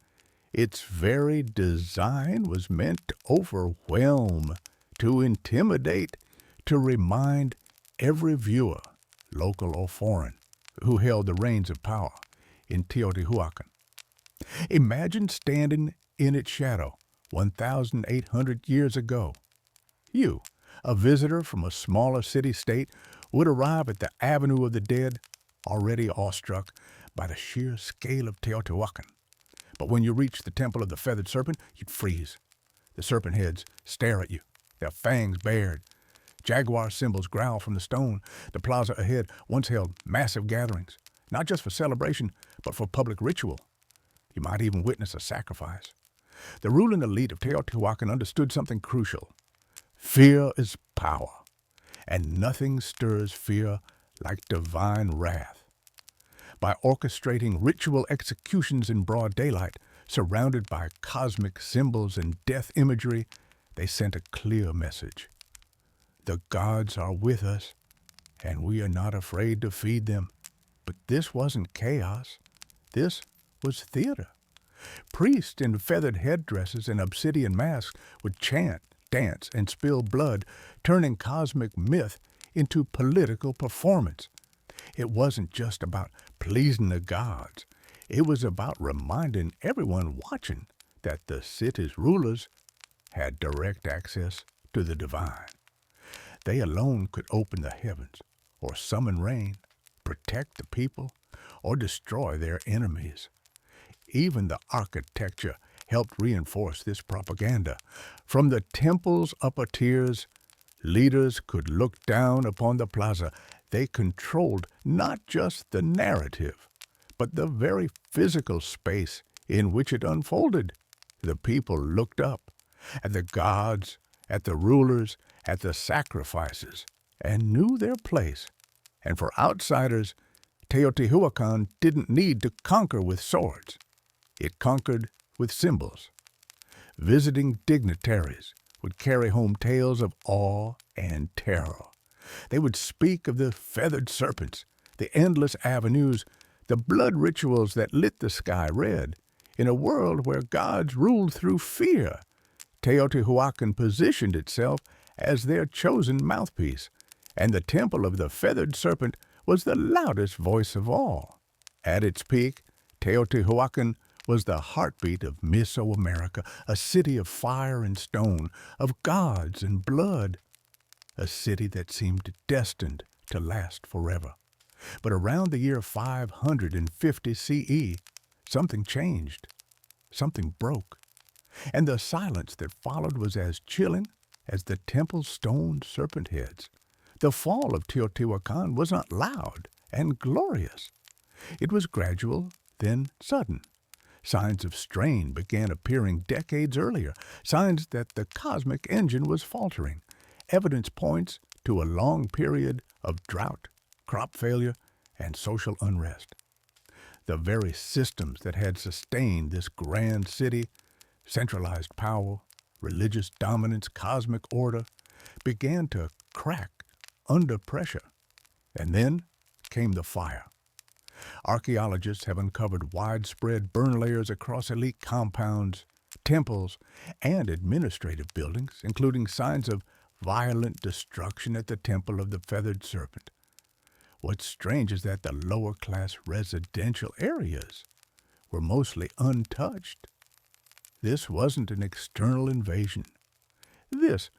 Its very design was meant to overwhelm, to intimidate, to remind every viewer, local or foreign, who held the reins of power in Teotihuacan. Imagine standing in its shadow 1,800 years ago. You, a visitor from a smaller city-state, would arrive at the Avenue of the Dead, already awestruck by the sheer scale of Teotihuacan. But when you reach the Temple of the Feathered Serpent, you'd freeze. The serpent heads stare at you, their fangs bared. Jaguar symbols growl from the stone. The plaza ahead once held massive gatherings, not just for celebration, but for public ritual. You might even witness a sacrifice. The ruling elite of Teotihuacan understood something crucial. Fear is power, and nothing stirs fear like divine wrath. By orchestrating ritual executions in broad daylight, surrounded by cosmic symbols and death imagery, they sent a clear message. The gods are with us, and we are not afraid to feed them. But this wasn't chaos. This was theater. Priests in feathered headdresses and obsidian masks would chant, dance, and spill blood, turning cosmic myth into political performance. It wasn't just about pleasing the gods. It was about reminding everyone watching that the city's rulers had direct access to the divine. They alone could open the heavens, or summon rain, protect the people, or destroy their enemies. Even the architecture helped reinforce this propaganda. From the temple's upper tiers, leaders could look down upon the plaza. They controlled not just the narrative, but the very physical space in which it unfolded. The people looked up at the gods, at the rulers, at the sacrifices, and knew their place. And for outsiders, Teotihuacan didn't need to conquer with swords. It conquered with symbols. Visiting dignitaries would carry home tales of awe and terror. They would speak of the feathered serpents, the endless avenues, the blood rituals that lit the sky red. In a world where gods ruled through fear, Teotihuacan positioned itself as their chosen mouthpiece, and the Temple of the Feathered Serpent was the loudest voice of all. At its peak, Teotihuacan was the heartbeat of Mesoamerica, a city of fire and stone, of gods and blood, a city that seemed destined to last forever. But around the year 550 CE, something changed. Something broke. And the silence that followed was as chilling as the temple's stone serpent heads. The fall of Teotihuacan was not loud and glorious. It was gradual, then sudden. Signs of strain began appearing decades earlier, signs that the cosmic engine was faltering. Evidence points to a long period of drought, crop failure, and social unrest. The very systems that had sustained this grand city, centralized power, religious dominance, cosmic order, began to crack under pressure. And then came the fire. Archaeologists have uncovered widespread burn layers across elite compounds, temples, and administrative buildings, including signs of violent destruction at the Temple of the Feathered Serpent. What's strange is that the lower-class residential areas were mostly untouched. This wasn't an external invasion. This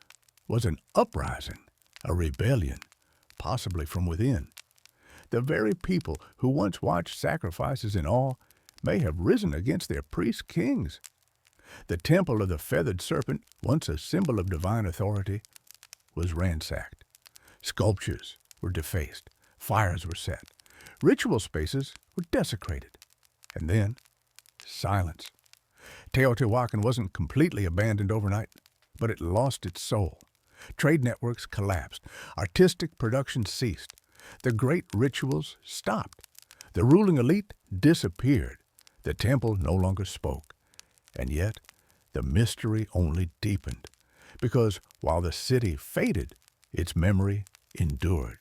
was an uprising, a rebellion, possibly from within. The very people who once watched sacrifices in awe may have risen against their priest-kings. The Temple of the Feathered Serpent, once a symbol of divine authority, was ransacked. Sculptures were defaced. Fires were set. Ritual spaces were desecrated. And then, silence. Teotihuacan wasn't completely abandoned overnight, but it lost its soul. Trade networks collapsed. Artistic production ceased. The great rituals stopped. The ruling elite disappeared. The temple no longer spoke. And yet, the mystery only deepened, because while the city faded, its memory endured.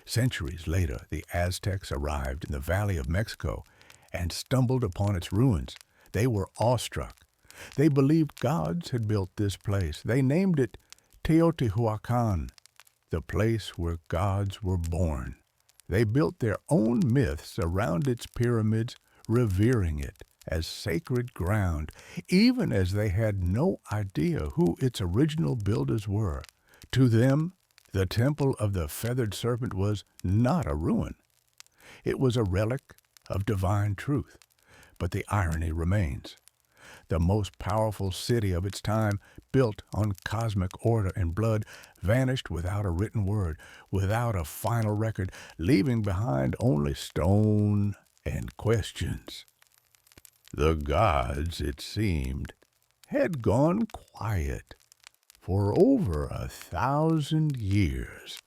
Centuries later, the Aztecs arrived in the Valley of Mexico and stumbled upon its ruins. They were awestruck. They believed gods had built this place. They named it Teotihuacan, the place where gods were born. They built their own myths around its pyramids, revering it as sacred ground, even as they had no idea who its original builders were. To them, the temple of the feathered serpent was not a ruin. It was a relic of divine truth. But the irony remains. The most powerful city of its time, built on cosmic order and blood, vanished without a written word, without a final record, leaving behind only stone and questions. The gods, it seemed, had gone quiet. For over 1,000 years,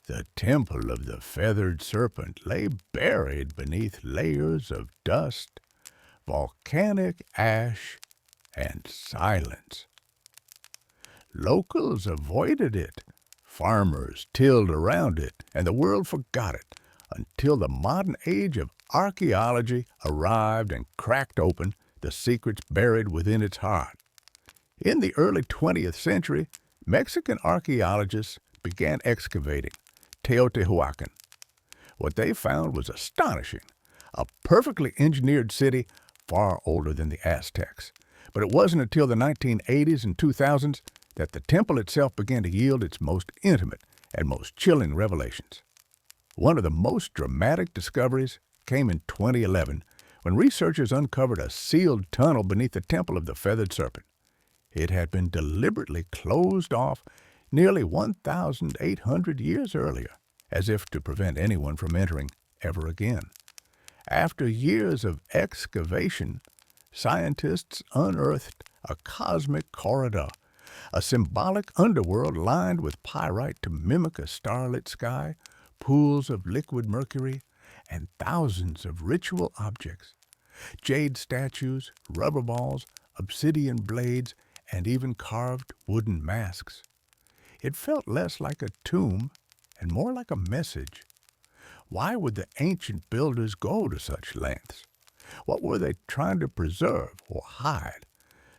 the temple of the feathered serpent lay buried beneath layers of dust, volcanic ash, and silence. Locals avoided it, farmers tilled around it, and the world forgot it until the modern age of archaeology arrived and cracked open the secrets buried within its heart. In the early 20th century, Mexican archaeologists began excavating Teotihuacan. What they found was astonishing. A perfectly engineered city far older than the Aztecs. But it wasn't until the 1980s and 2000s that the temple itself began to yield its most intimate and most chilling revelations. One of the most dramatic discoveries came in 2011 when researchers uncovered a sealed tunnel beneath the temple of the feathered serpent. It had been deliberately closed off nearly 1,800 years earlier, as if to prevent anyone from entering ever again. After years of excavation, scientists unearthed a cosmic corridor, a symbolic underworld lined with pyrite to mimic a starlit sky, pools of liquid mercury, and thousands of ritual objects. Jade statues, rubber balls, obsidian blades, and even carved wooden masks. It felt less like a tomb and more like a message. Why would the ancient builders go to such lengths? What were they trying to preserve or hide?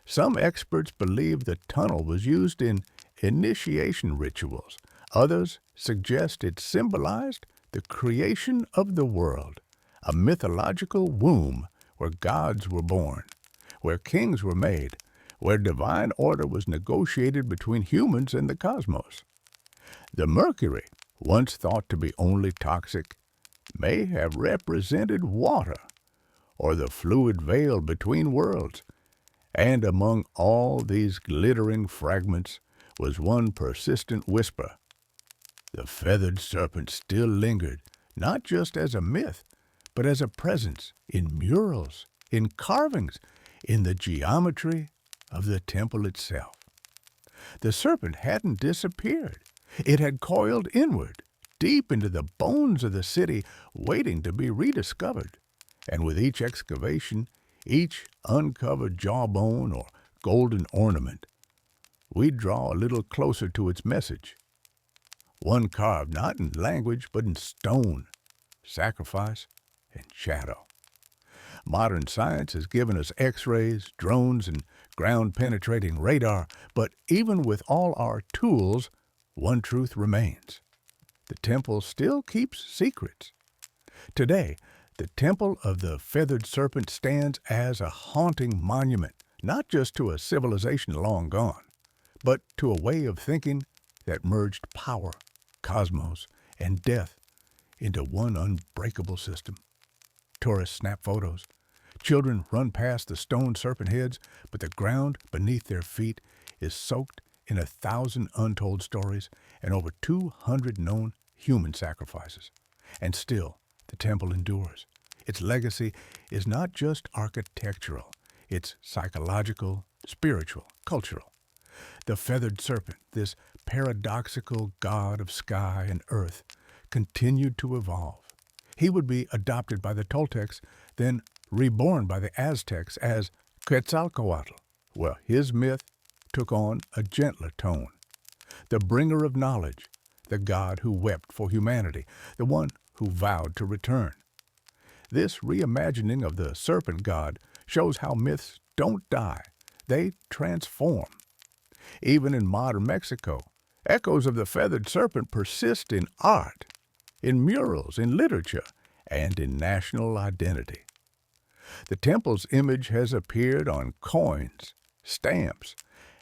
Some experts believe the tunnel was used in initiation rituals. Others suggest it symbolized the creation of the world, a mythological womb where gods were born, where kings were made, where divine order was negotiated between humans and the cosmos. The mercury, once thought to be only toxic, may have represented water, or the fluid veil between worlds. And among all these glittering fragments was one persistent whisper. The feathered serpent still lingered, not just as a myth, but as a presence in murals, in carvings, in the geometry of the temple itself. The serpent hadn't disappeared. It had coiled inward, deep into the bones of the city, waiting to be rediscovered. And with each excavation, each uncovered jawbone or golden ornament, we draw a little closer to its message. One carved not in language, but in stone, sacrifice, and shadow. Modern science has given us X-rays, drones, and ground-penetrating radar, but even with all our tools, one truth remains. The temple still keeps secrets. Today, the temple of the feathered serpent stands as a haunting monument, not just to a civilization long gone, but to a way of thinking that merged power, cosmos, and death into one unbreakable system. Tourists snap photos. Children run past the stone serpent heads, but the ground beneath their feet is soaked in 1,000 untold stories and over 200 known human sacrifices. And still, the temple endures. Its legacy is not just architectural, it's psychological, spiritual, cultural. The feathered serpent, this paradoxical god of sky and earth, continued to evolve. He would be adopted by the Toltecs, then reborn by the Aztecs as Quetzalcoatl, where his myth took on a gentler tone. The bringer of knowledge, the god who wept for humanity, the one who vowed to return. This reimagining of the serpent god shows how myths don't die, they transform. Even in modern Mexico, echoes of the feathered serpent persist in art, in murals, in literature, and in national identity. The temple's image has appeared on coins, stamps,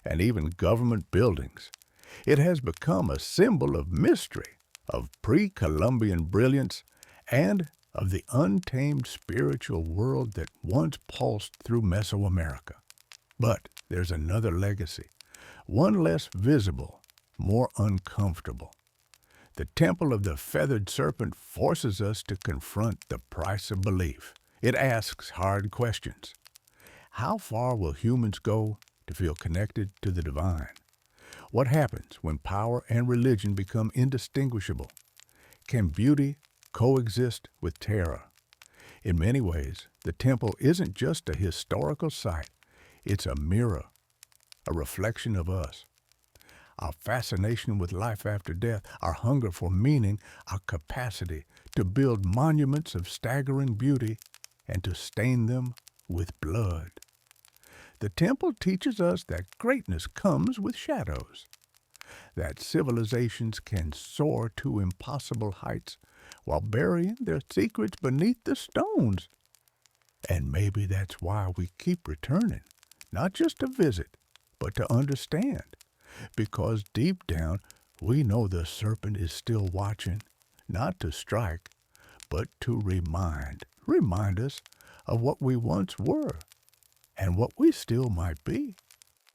and even government buildings. It has become a symbol of mystery, of pre-Columbian brilliance, and of the untamed spiritual world that once pulsed through Mesoamerica. But there's another legacy, one less visible, more uncomfortable. The Temple of the Feathered Serpent forces us to confront the price of belief. It asks hard questions. How far will humans go to feel connected to the divine? What happens when power and religion become indistinguishable? Can beauty coexist with terror? In many ways, the temple isn't just a historical site. It's a mirror, a reflection of us. Our fascination with life after death, our hunger for meaning, our capacity to build monuments of staggering beauty and to stain them with blood. The temple teaches us that greatness comes with shadows, that civilizations can soar to impossible heights while burying their secrets beneath the stones. And maybe that's why we keep returning, not just to visit, but to understand. Because deep down, we know the serpent is still watching, not to strike, but to remind us of what we once were and what we still might be.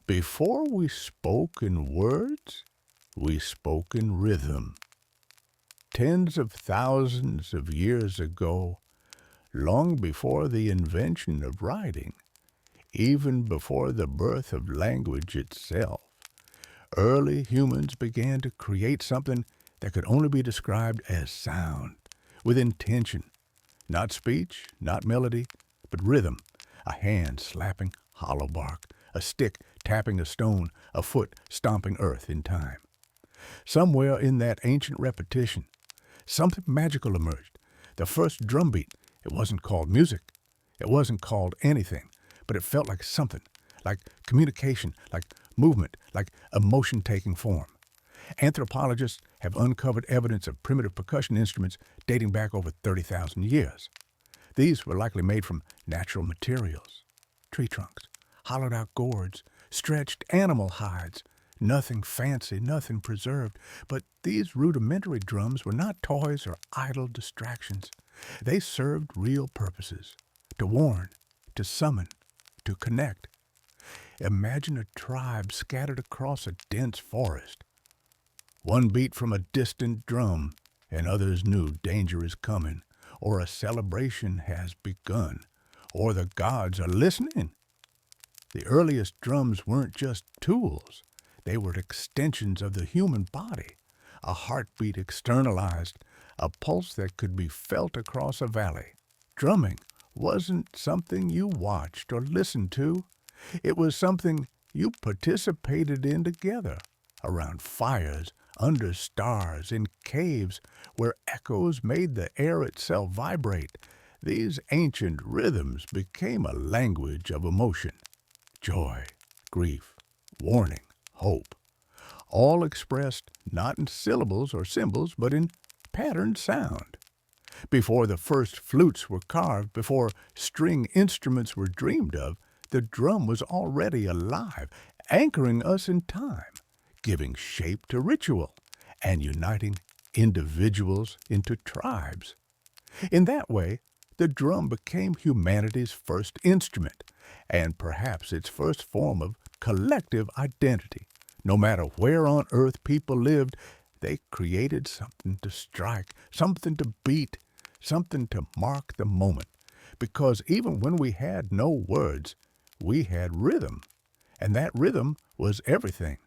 Before we spoke in words, we spoke in rhythm. Tens of thousands of years ago, long before the invention of writing, even before the birth of language itself, early humans began to create something that could only be described as sound, with intention. Not speech, not melody, but rhythm. A hand slapping hollow bark, a stick tapping a stone, a foot stomping earth in time. Somewhere in that ancient repetition, something magical emerged. The first drum beat, it wasn't called music. It wasn't called anything, but it felt like something, like communication, like movement, like emotion taking form. Anthropologists have uncovered evidence of primitive percussion instruments dating back over 30,000 years. These were likely made from natural materials, tree trunks, hollowed out gourds, stretched animal hides. Nothing fancy, nothing preserved. But these rudimentary drums were not toys or idle distractions. They served real purposes, to warn, to summon, to connect. Imagine a tribe scattered across a dense forest. One beat from a distant drum, and others knew danger is coming, or a celebration has begun, or the gods are listening. The earliest drums weren't just tools. They were extensions of the human body, a heartbeat externalized, a pulse that could be felt across a valley. Drumming wasn't something you watched or listened to. It was something you participated in together, around fires, under stars, in caves where echoes made the air itself vibrate. These ancient rhythms became a language of emotion, joy, grief, warning, hope, all expressed not in syllables or symbols, but in patterned sound. Before the first flutes were carved, before string instruments were dreamed of, the drum was already alive, anchoring us in time, giving shape to ritual, and uniting individuals into tribes. In that way, the drum became humanity's first instrument, and perhaps its first form of collective identity. No matter where on earth people lived, they created something to strike, something to beat, something to mark the moment. Because even when we had no words, we had rhythm, and that rhythm was everything.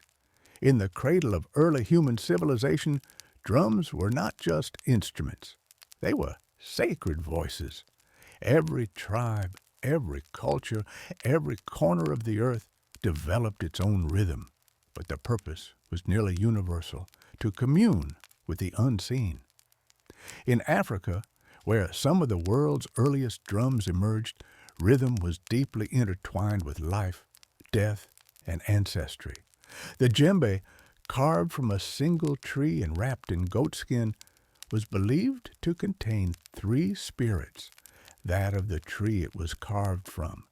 In the cradle of early human civilization, drums were not just instruments. They were sacred voices. Every tribe, every culture, every corner of the earth developed its own rhythm, but the purpose was nearly universal, to commune with the unseen. In Africa, where some of the world's earliest drums emerged, rhythm was deeply intertwined with life, death, and ancestry. The djembe, carved from a single tree and wrapped in goatskin, was believed to contain three spirits, that of the tree it was carved from,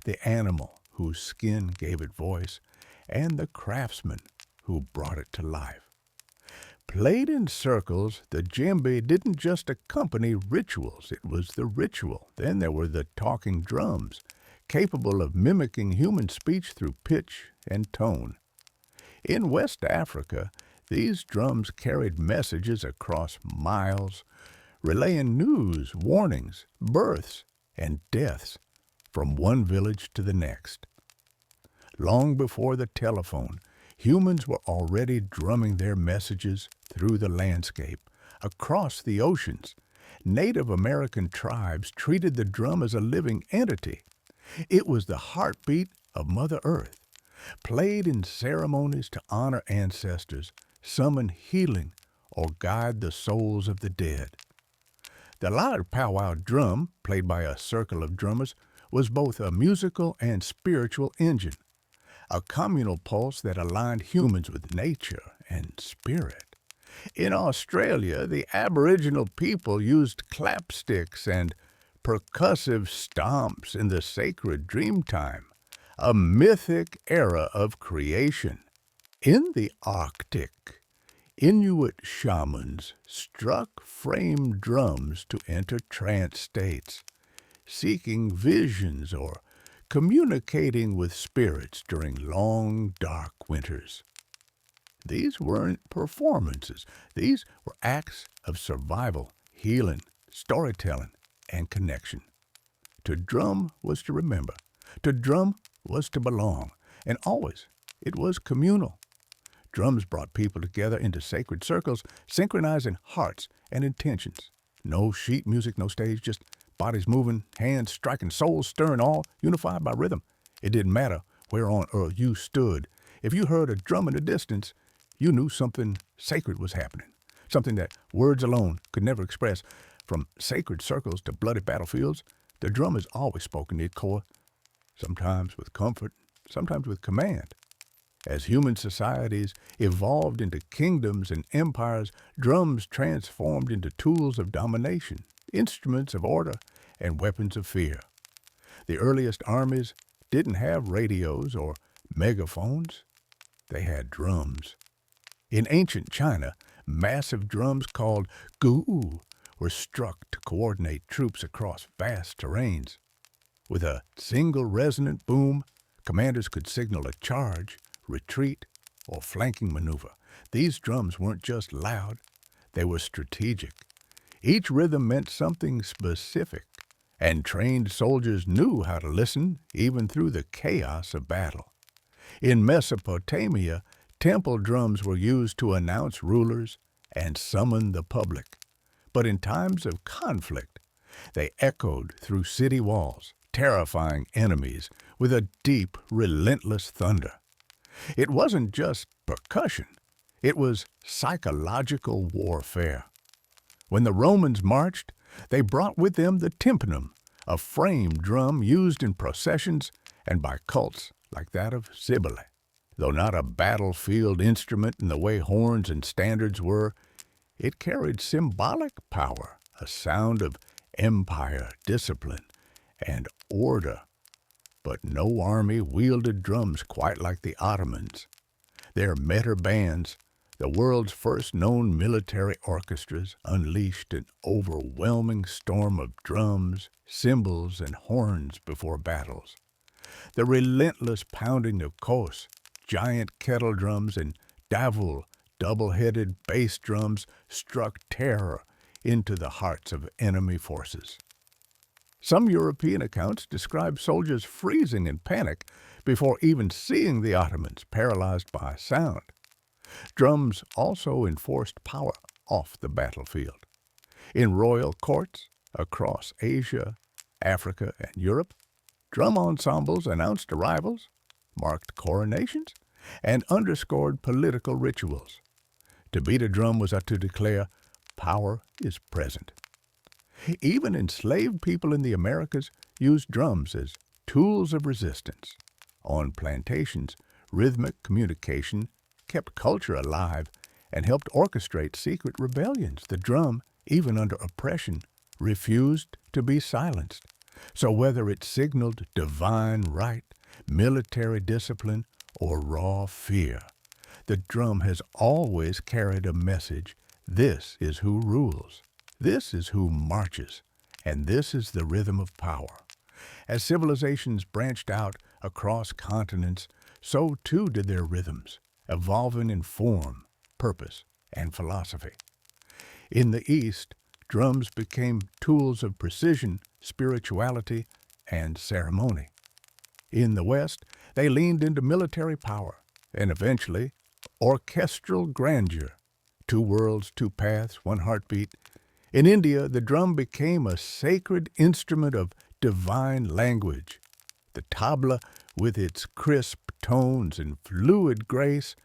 the animal whose skin gave it voice, and the craftsman who brought it to life. Played in circles, the djembe didn't just accompany rituals, it was the ritual. Then there were the talking drums, capable of mimicking human speech through pitch and tone. In West Africa, these drums carried messages across miles, relaying news, warnings, births, and deaths from one village to the next. Long before the telephone, humans were already drumming their messages through the landscape, across the oceans. Native American tribes treated the drum as a living entity. It was the heartbeat of Mother Earth, played in ceremonies to honor ancestors, summon healing, or guide the souls of the dead. The loud powwow drum, played by a circle of drummers, was both a musical and spiritual engine, a communal pulse that aligned humans with nature and spirit. In Australia, the Aboriginal people used clapsticks and percussive stomps in the sacred dreamtime, a mythic era of creation. In the Arctic, Inuit shamans struck frame drums to enter trance states, seeking visions or communicating with spirits during long, dark winters. These weren't performances. These were acts of survival, healing, storytelling, and connection. To drum was to remember. To drum was to belong. And always, it was communal. Drums brought people together into sacred circles, synchronizing hearts and intentions. No sheet music, no stage, just bodies moving, hands striking, souls stirring, all unified by rhythm. It didn't matter where on earth you stood. If you heard a drum in the distance, you knew something sacred was happening, something that words alone could never express. From sacred circles to bloody battlefields, the drum is always spoken in core, sometimes with comfort, sometimes with command. As human societies evolved into kingdoms and empires, drums transformed into tools of domination, instruments of order, and weapons of fear. The earliest armies didn't have radios or megaphones. They had drums. In ancient China, massive drums called gu were struck to coordinate troops across vast terrains. With a single resonant boom, commanders could signal a charge, retreat, or flanking maneuver. These drums weren't just loud, they were strategic. Each rhythm meant something specific, and trained soldiers knew how to listen even through the chaos of battle. In Mesopotamia, temple drums were used to announce rulers and summon the public. But in times of conflict, they echoed through city walls, terrifying enemies with a deep, relentless thunder. It wasn't just percussion, it was psychological warfare. When the Romans marched, they brought with them the tympanum, a frame drum used in processions and by cults like that of Cybele. Though not a battlefield instrument in the way horns and standards were, it carried symbolic power, a sound of empire, discipline, and order. But no army wielded drums quite like the Ottomans. Their meter bands, the world's first known military orchestras, unleashed an overwhelming storm of drums, cymbals, and horns before battles. The relentless pounding of kos, giant kettle drums, and davul, double-headed bass drums, struck terror into the hearts of enemy forces. Some European accounts describe soldiers freezing in panic before even seeing the Ottomans, paralyzed by sound. Drums also enforced power off the battlefield. In royal courts across Asia, Africa, and Europe, drum ensembles announced arrivals, marked coronations, and underscored political rituals. To beat a drum was to declare, power is present. Even enslaved people in the Americas used drums as tools of resistance. On plantations, rhythmic communication kept culture alive and helped orchestrate secret rebellions. The drum, even under oppression, refused to be silenced. So whether it signaled divine right, military discipline, or raw fear, the drum has always carried a message. This is who rules. This is who marches. And this is the rhythm of power. As civilizations branched out across continents, so too did their rhythms, evolving in form, purpose, and philosophy. In the East, drums became tools of precision, spirituality, and ceremony. In the West, they leaned into military power and eventually orchestral grandeur. Two worlds, two paths, one heartbeat. In India, the drum became a sacred instrument of divine language. The tabla, with its crisp tones and fluid grace,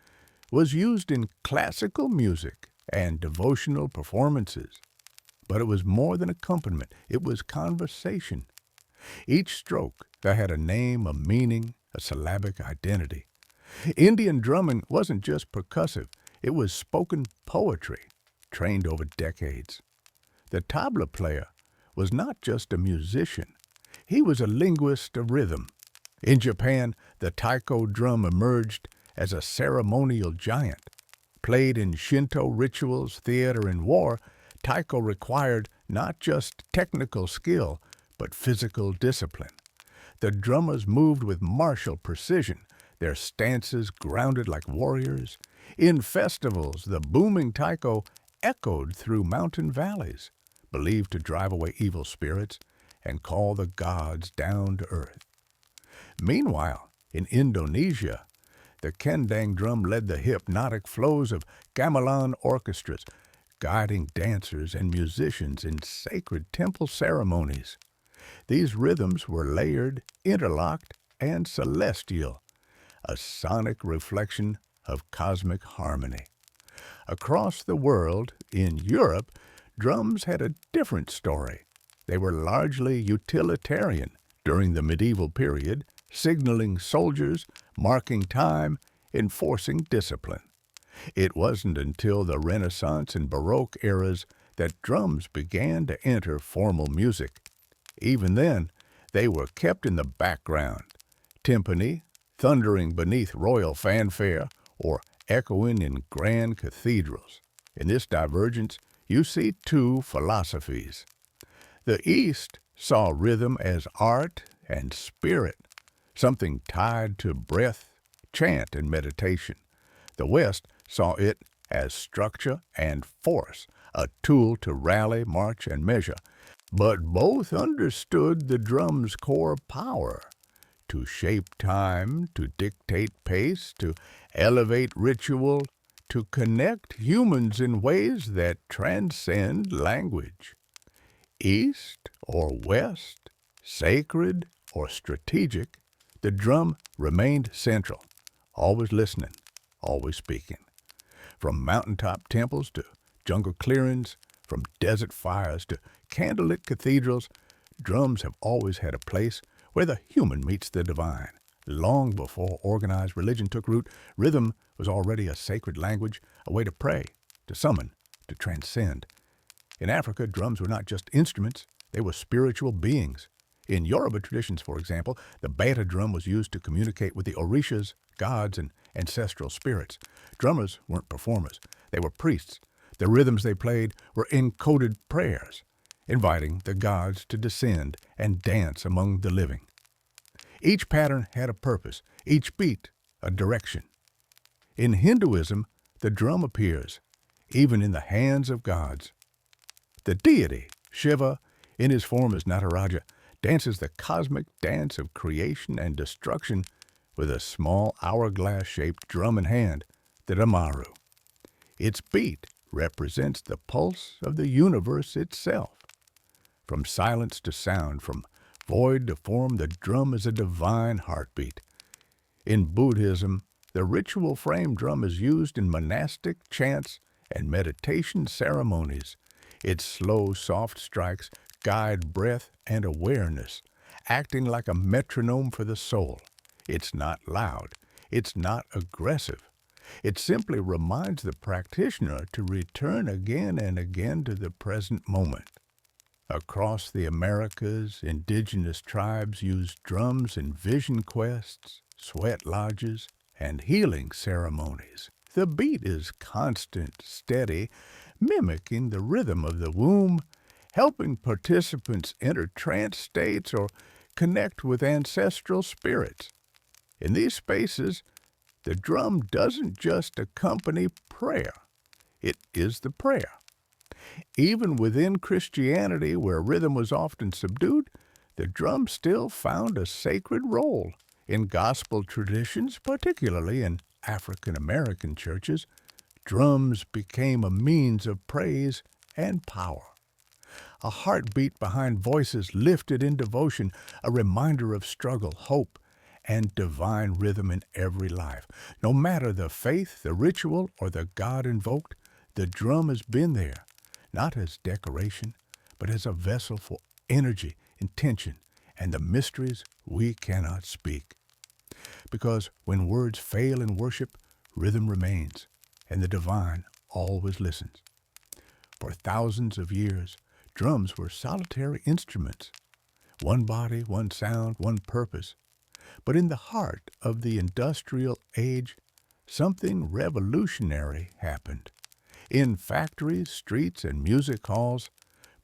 was used in classical music and devotional performances. But it was more than accompaniment. It was conversation. Each stroke had a name, a meaning, a syllabic identity. Indian drumming wasn't just percussive. It was spoken poetry, trained over decades. The tabla player was not just a musician. He was a linguist of rhythm. In Japan, the taiko drum emerged as a ceremonial giant. Played in Shinto rituals, theater, and war, taiko required not just technical skill, but physical discipline. The drummers moved with martial precision, their stances grounded like warriors. In festivals, the booming taiko echoed through mountain valleys, believed to drive away evil spirits and call the gods down to earth. Meanwhile, in Indonesia, the kendang drum led the hypnotic flows of gamelan orchestras, guiding dancers and musicians in sacred temple ceremonies. These rhythms were layered, interlocked, and celestial, a sonic reflection of cosmic harmony. Across the world, in Europe, drums had a different story. They were largely utilitarian during the medieval period, signaling soldiers, marking time, enforcing discipline. It wasn't until the Renaissance and Baroque eras that drums began to enter formal music. Even then, they were kept in the background, timpani, thundering beneath royal fanfare, or echoing in grand cathedrals. In this divergence, you see two philosophies. The East saw rhythm as art and spirit, something tied to breath, chant, and meditation. The West saw it as structure and force, a tool to rally, march, and measure. But both understood the drum's core power, to shape time, to dictate pace, to elevate ritual, to connect humans in ways that transcend language. East or West, sacred or strategic, the drum remained central, always listening, always speaking. From mountaintop temples to jungle clearings, from desert fires to candlelit cathedrals, drums have always had a place where the human meets the divine. Long before organized religion took root, rhythm was already a sacred language, a way to pray, to summon, to transcend. In Africa, drums were not just instruments, they were spiritual beings. In Yoruba traditions, for example, the beta drum was used to communicate with the orishas, gods, and ancestral spirits. Drummers weren't performers, they were priests. The rhythms they played were encoded prayers, inviting the gods to descend and dance among the living. Each pattern had a purpose, each beat a direction. In Hinduism, the drum appears, even in the hands of gods. The deity, Shiva, in his form as Nataraja, dances the cosmic dance of creation and destruction with a small hourglass-shaped drum in hand, the damaru. Its beat represents the pulse of the universe itself. From silence to sound, from void to form, the drum is a divine heartbeat. In Buddhism, the ritual frame drum is used in monastic chants and meditation ceremonies. Its slow, soft strikes guide breath and awareness, acting like a metronome for the soul. It's not loud. It's not aggressive. It simply reminds the practitioner to return again and again to the present moment. Across the Americas, indigenous tribes used drums in vision quests, sweat lodges, and healing ceremonies. The beat is constant, steady, mimicking the rhythm of the womb, helping participants enter trance states or connect with ancestral spirits. In these spaces, the drum doesn't just accompany prayer, it is the prayer. Even within Christianity, where rhythm was often subdued, the drum still found a sacred role. In gospel traditions, particularly in African American churches, drums became a means of praise and power. A heartbeat behind voices lifted in devotion, a reminder of struggle, hope, and divine rhythm in every life. No matter the faith, the ritual, or the God invoked, the drum has been there, not as decoration, but as a vessel for energy, intention, and the mysteries we cannot speak. Because when words fail in worship, rhythm remains, and the divine always listens. For thousands of years, drums were solitary instruments. One body, one sound, one purpose. But in the heart of the industrial age, something revolutionary happened. In factories, streets, and music halls,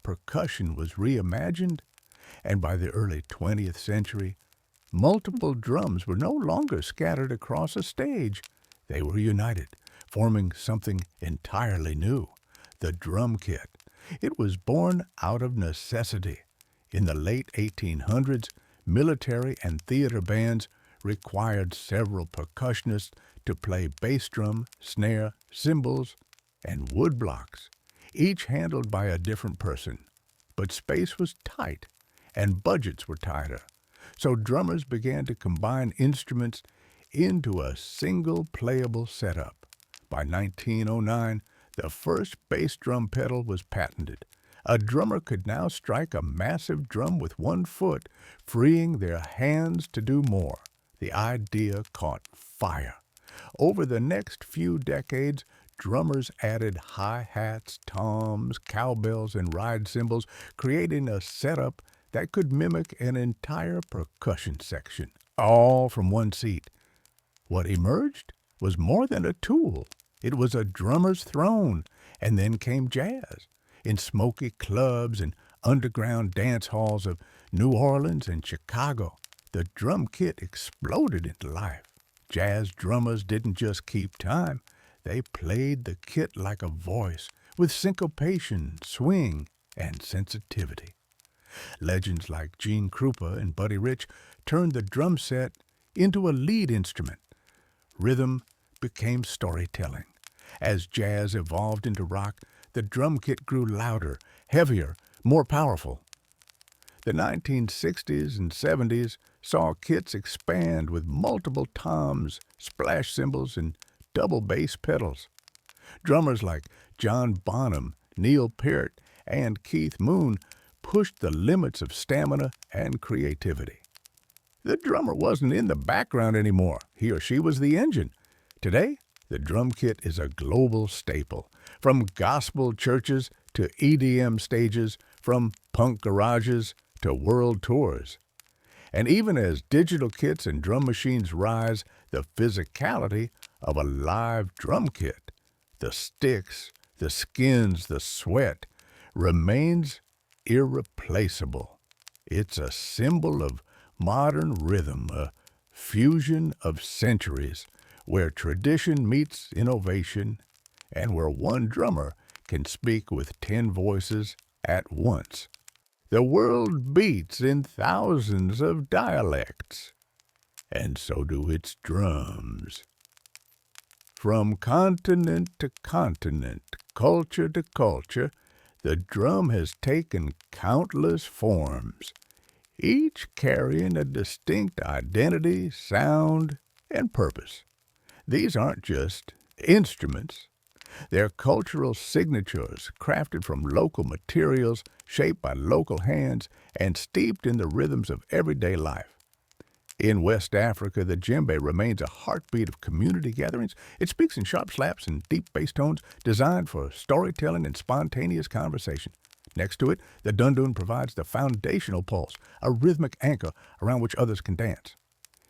percussion was reimagined, and by the early 20th century, multiple drums were no longer scattered across a stage. They were united, forming something entirely new, the drum kit. It was born out of necessity. In the late 1800s, military and theater bands required several percussionists to play bass drum, snare, cymbals, and wood blocks, each handled by a different person. But space was tight, and budgets were tighter, so drummers began to combine instruments into a single playable setup. By 1909, the first bass drum pedal was patented. A drummer could now strike a massive drum with one foot, freeing their hands to do more. The idea caught fire. Over the next few decades, drummers added hi-hats, toms, cowbells, and ride cymbals, creating a setup that could mimic an entire percussion section, all from one seat. What emerged was more than a tool. It was a drummer's throne, and then came jazz. In smoky clubs and underground dance halls of New Orleans and Chicago, the drum kit exploded into life. Jazz drummers didn't just keep time. They played the kit like a voice, with syncopation, swing, and sensitivity. Legends like Gene Krupa and Buddy Rich turned the drum set into a lead instrument. Rhythm became storytelling. As jazz evolved into rock, the drum kit grew louder, heavier, more powerful. The 1960s and 70s saw kits expand with multiple toms, splash cymbals, and double bass pedals. Drummers like John Bonham, Neil Peart, and Keith Moon pushed the limits of stamina and creativity. The drummer wasn't in the background anymore. He or she was the engine. Today, the drum kit is a global staple. From gospel churches to EDM stages, from punk garages to world tours. And even as digital kits and drum machines rise, the physicality of a live drum kit, the sticks, the skins, the sweat, remains irreplaceable. It's a symbol of modern rhythm, a fusion of centuries, where tradition meets innovation, and where one drummer can speak with 10 voices at once. The world beats in thousands of dialects, and so do its drums. From continent to continent, culture to culture, the drum has taken countless forms, each carrying a distinct identity, sound, and purpose. These aren't just instruments. They're cultural signatures crafted from local materials, shaped by local hands, and steeped in the rhythms of everyday life. In West Africa, the djembe remains a heartbeat of community gatherings. It speaks in sharp slaps and deep bass tones, designed for storytelling and spontaneous conversation. Next to it, the dundun provides the foundational pulse, a rhythmic anchor around which others can dance.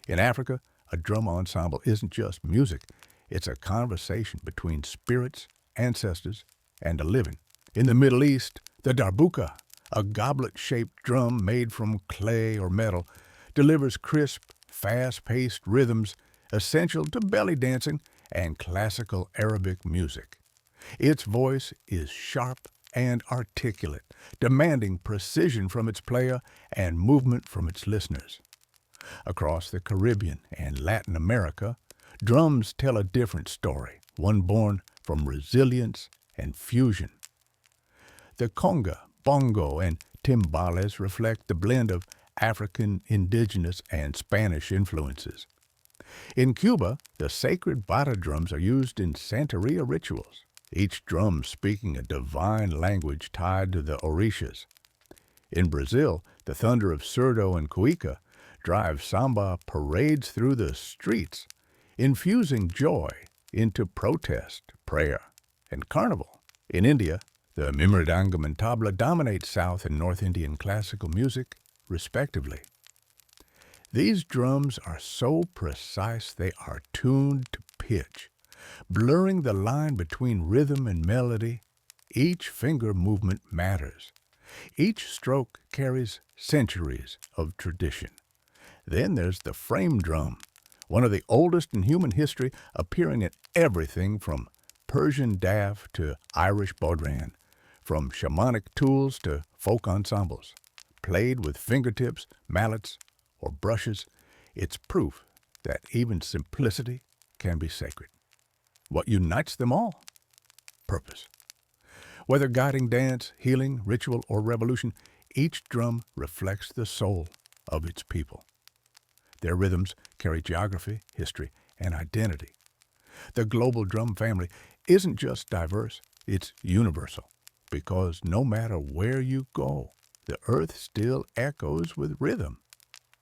In Africa, a drum ensemble isn't just music, it's a conversation between spirits, ancestors, and the living. In the Middle East, the darbuka, a goblet-shaped drum made from clay or metal, delivers crisp, fast-paced rhythms essential to belly dancing and classical Arabic music. Its voice is sharp and articulate, demanding precision from its player and movement from its listeners. Across the Caribbean and Latin America, drums tell a different story, one born from resilience and fusion. The conga, bongo, and timbales reflect the blend of African, indigenous, and Spanish influences. In Cuba, the sacred bata drums are used in Santeria rituals, each drum speaking a divine language tied to the orishas. In Brazil, the thunder of surdo and cuica drive samba parades through the streets, infusing joy into protest, prayer, and carnival. In India, the mridangam and tabla dominate South and North Indian classical music, respectively. These drums are so precise they are tuned to pitch, blurring the line between rhythm and melody. Each finger movement matters. Each stroke carries centuries of tradition. Then there's the frame drum, one of the oldest in human history, appearing in everything from Persian daf to Irish bodhran, from shamanic tools to folk ensembles. Played with fingertips, mallets, or brushes, it's proof that even simplicity can be sacred. What unites them all? Purpose. Whether guiding dance, healing, ritual, or revolution, each drum reflects the soul of its people. Their rhythms carry geography, history, and identity. The global drum family isn't just diverse, it's universal, because no matter where you go, the earth still echoes with rhythm.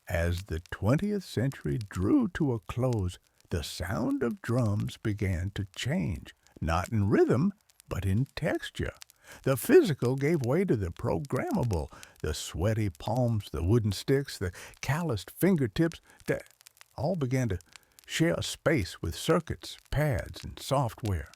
As the 20th century drew to a close, the sound of drums began to change, not in rhythm, but in texture. The physical gave way to the programmable, the sweaty palms, the wooden sticks, the calloused fingertips, that all began to share a space with circuits, pads, and software.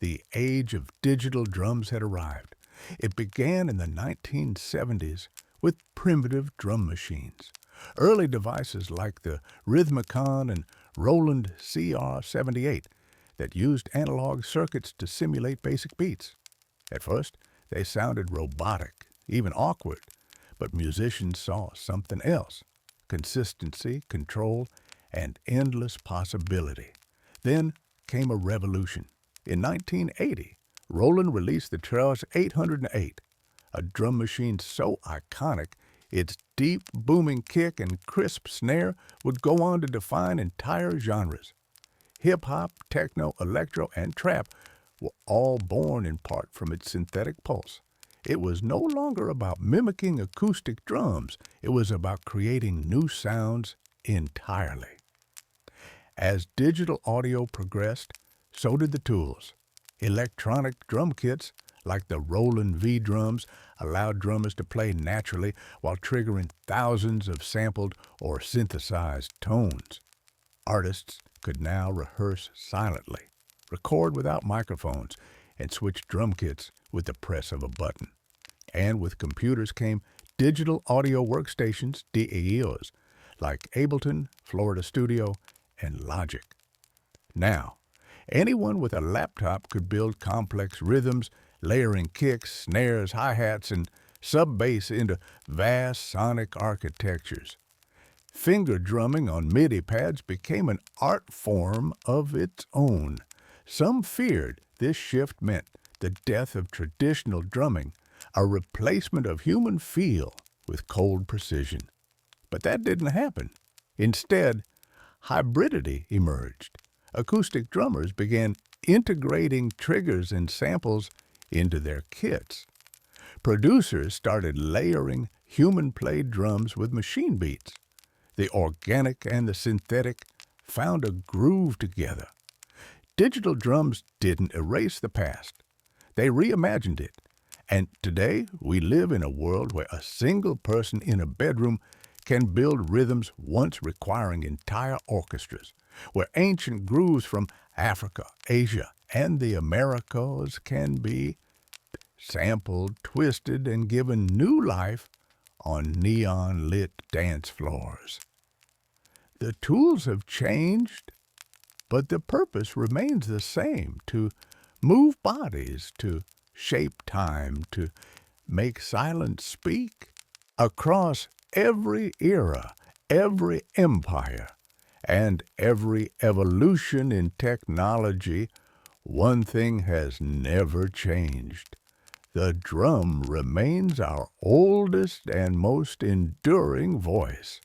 The age of digital drums had arrived. It began in the 1970s with primitive drum machines. Early devices like the Rhythmicon and Roland CR78 that used analog circuits to simulate basic beats. At first, they sounded robotic, even awkward, but musicians saw something else: consistency, control, and endless possibility. Then came a revolution. In 1980, Roland released the Trellis 808, a drum machine so iconic its deep, booming kick and crisp snare would go on to define entire genres. Hip-hop, techno, electro, and trap were all born in part from its synthetic pulse. It was no longer about mimicking acoustic drums. It was about creating new sounds entirely. As digital audio progressed, so did the tools. Electronic drum kits, like the Roland V drums, allowed drummers to play naturally while triggering thousands of sampled or synthesized tones. Artists could now rehearse silently, record without microphones, and switch drum kits with the press of a button. And with computers came digital audio workstations, DAWs, like Ableton, Florida Studio, and Logic. Now, anyone with a laptop could build complex rhythms, layering kicks, snares, hi-hats, and sub-bass into vast sonic architectures. Finger drumming on MIDI pads became an art form of its own. Some feared this shift meant the death of traditional drumming, a replacement of human feel with cold precision. But that didn't happen. Instead, hybridity emerged. Acoustic drummers began integrating triggers and samples into their kits. Producers started layering human-played drums with machine beats. The organic and the synthetic found a groove together. Digital drums didn't erase the past. They reimagined it, And today, we live in a world where a single person in a bedroom can build rhythms once requiring entire orchestras, where ancient grooves from Africa, Asia, and the Americas can be sampled, twisted, and given new life on neon-lit dance floors. The tools have changed, but the purpose remains the same: to move bodies, to shape time, to make silence speak. Across every era, every empire, and every evolution in technology, one thing has never changed. The drum remains our oldest and most enduring voice.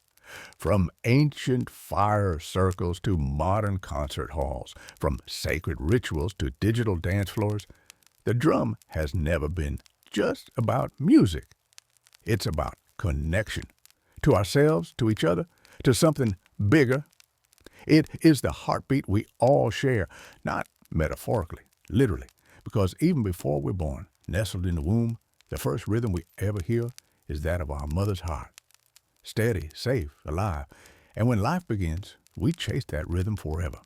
From ancient fire circles to modern concert halls, from sacred rituals to digital dance floors, the drum has never been just about music. It's about connection to ourselves, to each other, to something bigger. It is the heartbeat we all share, not metaphorically, literally, because even before we're born, nestled in the womb, the first rhythm we ever hear is that of our mother's heart. Steady, safe, alive. And when life begins, we chase that rhythm forever.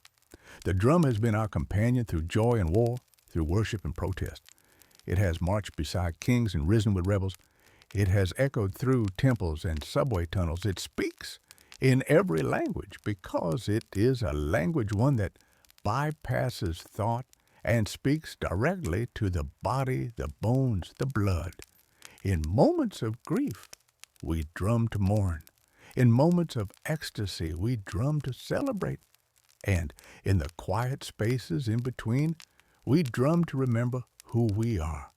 The drum has been our companion through joy and war, through worship and protest. It has marched beside kings and risen with rebels. It has echoed through temples and subway tunnels. It speaks in every language because it is a language, one that bypasses thought and speaks directly to the body, the bones, the blood. In moments of grief, we drum to mourn. In moments of ecstasy, we drum to celebrate. And in the quiet spaces in between, we drum to remember who we are.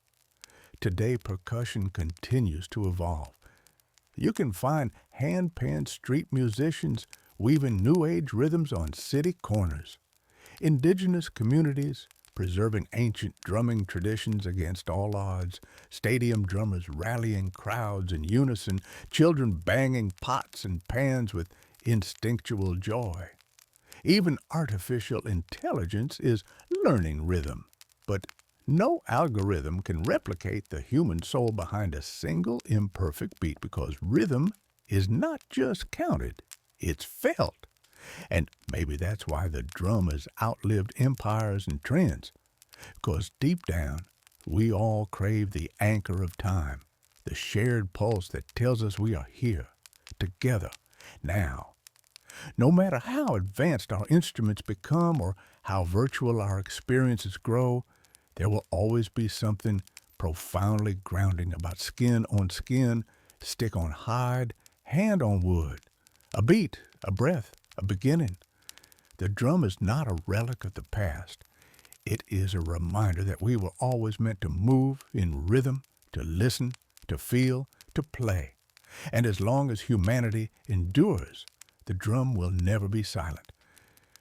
Today, percussion continues to evolve. You can find hand-pan street musicians weaving new age rhythms on city corners. Indigenous communities preserving ancient drumming traditions against all odds, stadium drummers rallying crowds in unison, children banging pots and pans with instinctual joy. Even artificial intelligence is learning rhythm, but no algorithm can replicate the human soul behind a single imperfect beat, because rhythm is not just counted, it's felt. And maybe that's why the drum has outlived empires and trends, because deep down, we all crave the anchor of time, the shared pulse that tells us we are here, together, now. No matter how advanced our instruments become or how virtual our experiences grow, there will always be something profoundly grounding about skin on skin, stick on hide, hand on wood, a beat, a breath, a beginning. The drum is not a relic of the past. It is a reminder that we were always meant to move in rhythm, to listen, to feel, to play. And as long as humanity endures, the drum will never be silent.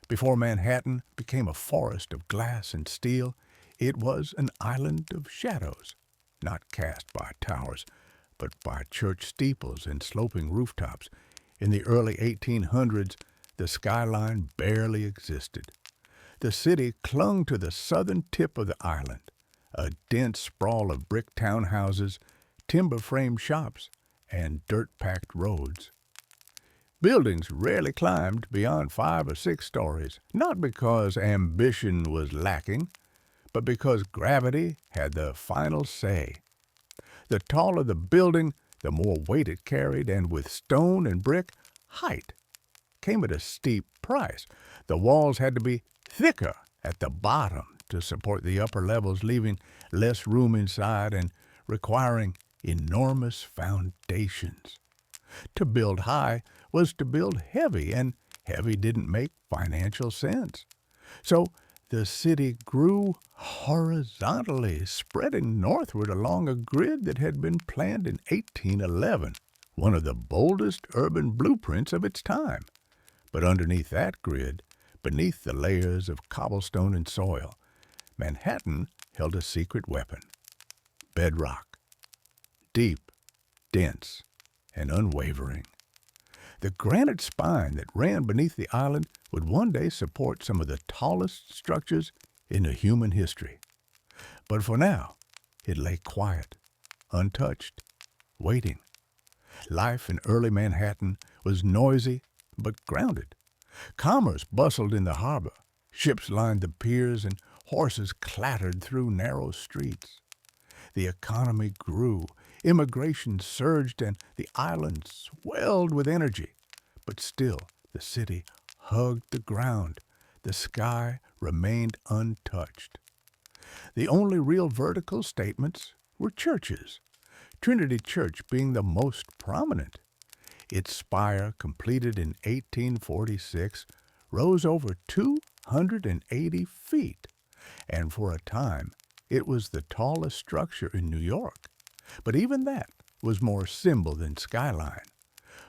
Before Manhattan became a forest of glass and steel, it was an island of shadows, not cast by towers, but by church steeples and sloping rooftops. In the early 1800s, the skyline barely existed. The city clung to the southern tip of the island, a dense sprawl of brick townhouses, timber-framed shops, and dirt-packed roads. Buildings rarely climbed beyond 5 or 6 stories, not because ambition was lacking, but because gravity had the final say. The taller the building, the more weight it carried, and with stone and brick, height came at a steep price. The walls had to be thicker at the bottom to support the upper levels, leaving less room inside and requiring enormous foundations. To build high was to build heavy, and heavy didn't make financial sense. So the city grew horizontally, spreading northward along a grid that had been planned in 1811, one of the boldest urban blueprints of its time. But underneath that grid, beneath the layers of cobblestone and soil, Manhattan held a secret weapon: bedrock. Deep, dense, and unwavering. The granite spine that ran beneath the island would one day support some of the tallest structures in human history. But for now, it lay quiet, untouched, waiting. Life in early Manhattan was noisy but grounded. Commerce bustled in the harbor. Ships lined the piers and horses clattered through narrow streets. The economy grew, immigration surged, and the island swelled with energy. But still, the city hugged the ground. The sky remained untouched. The only real vertical statements were churches, Trinity Church being the most prominent. Its spire, completed in 1846, rose over 280 feet, and for a time it was the tallest structure in New York. But even that was more symbol than skyline.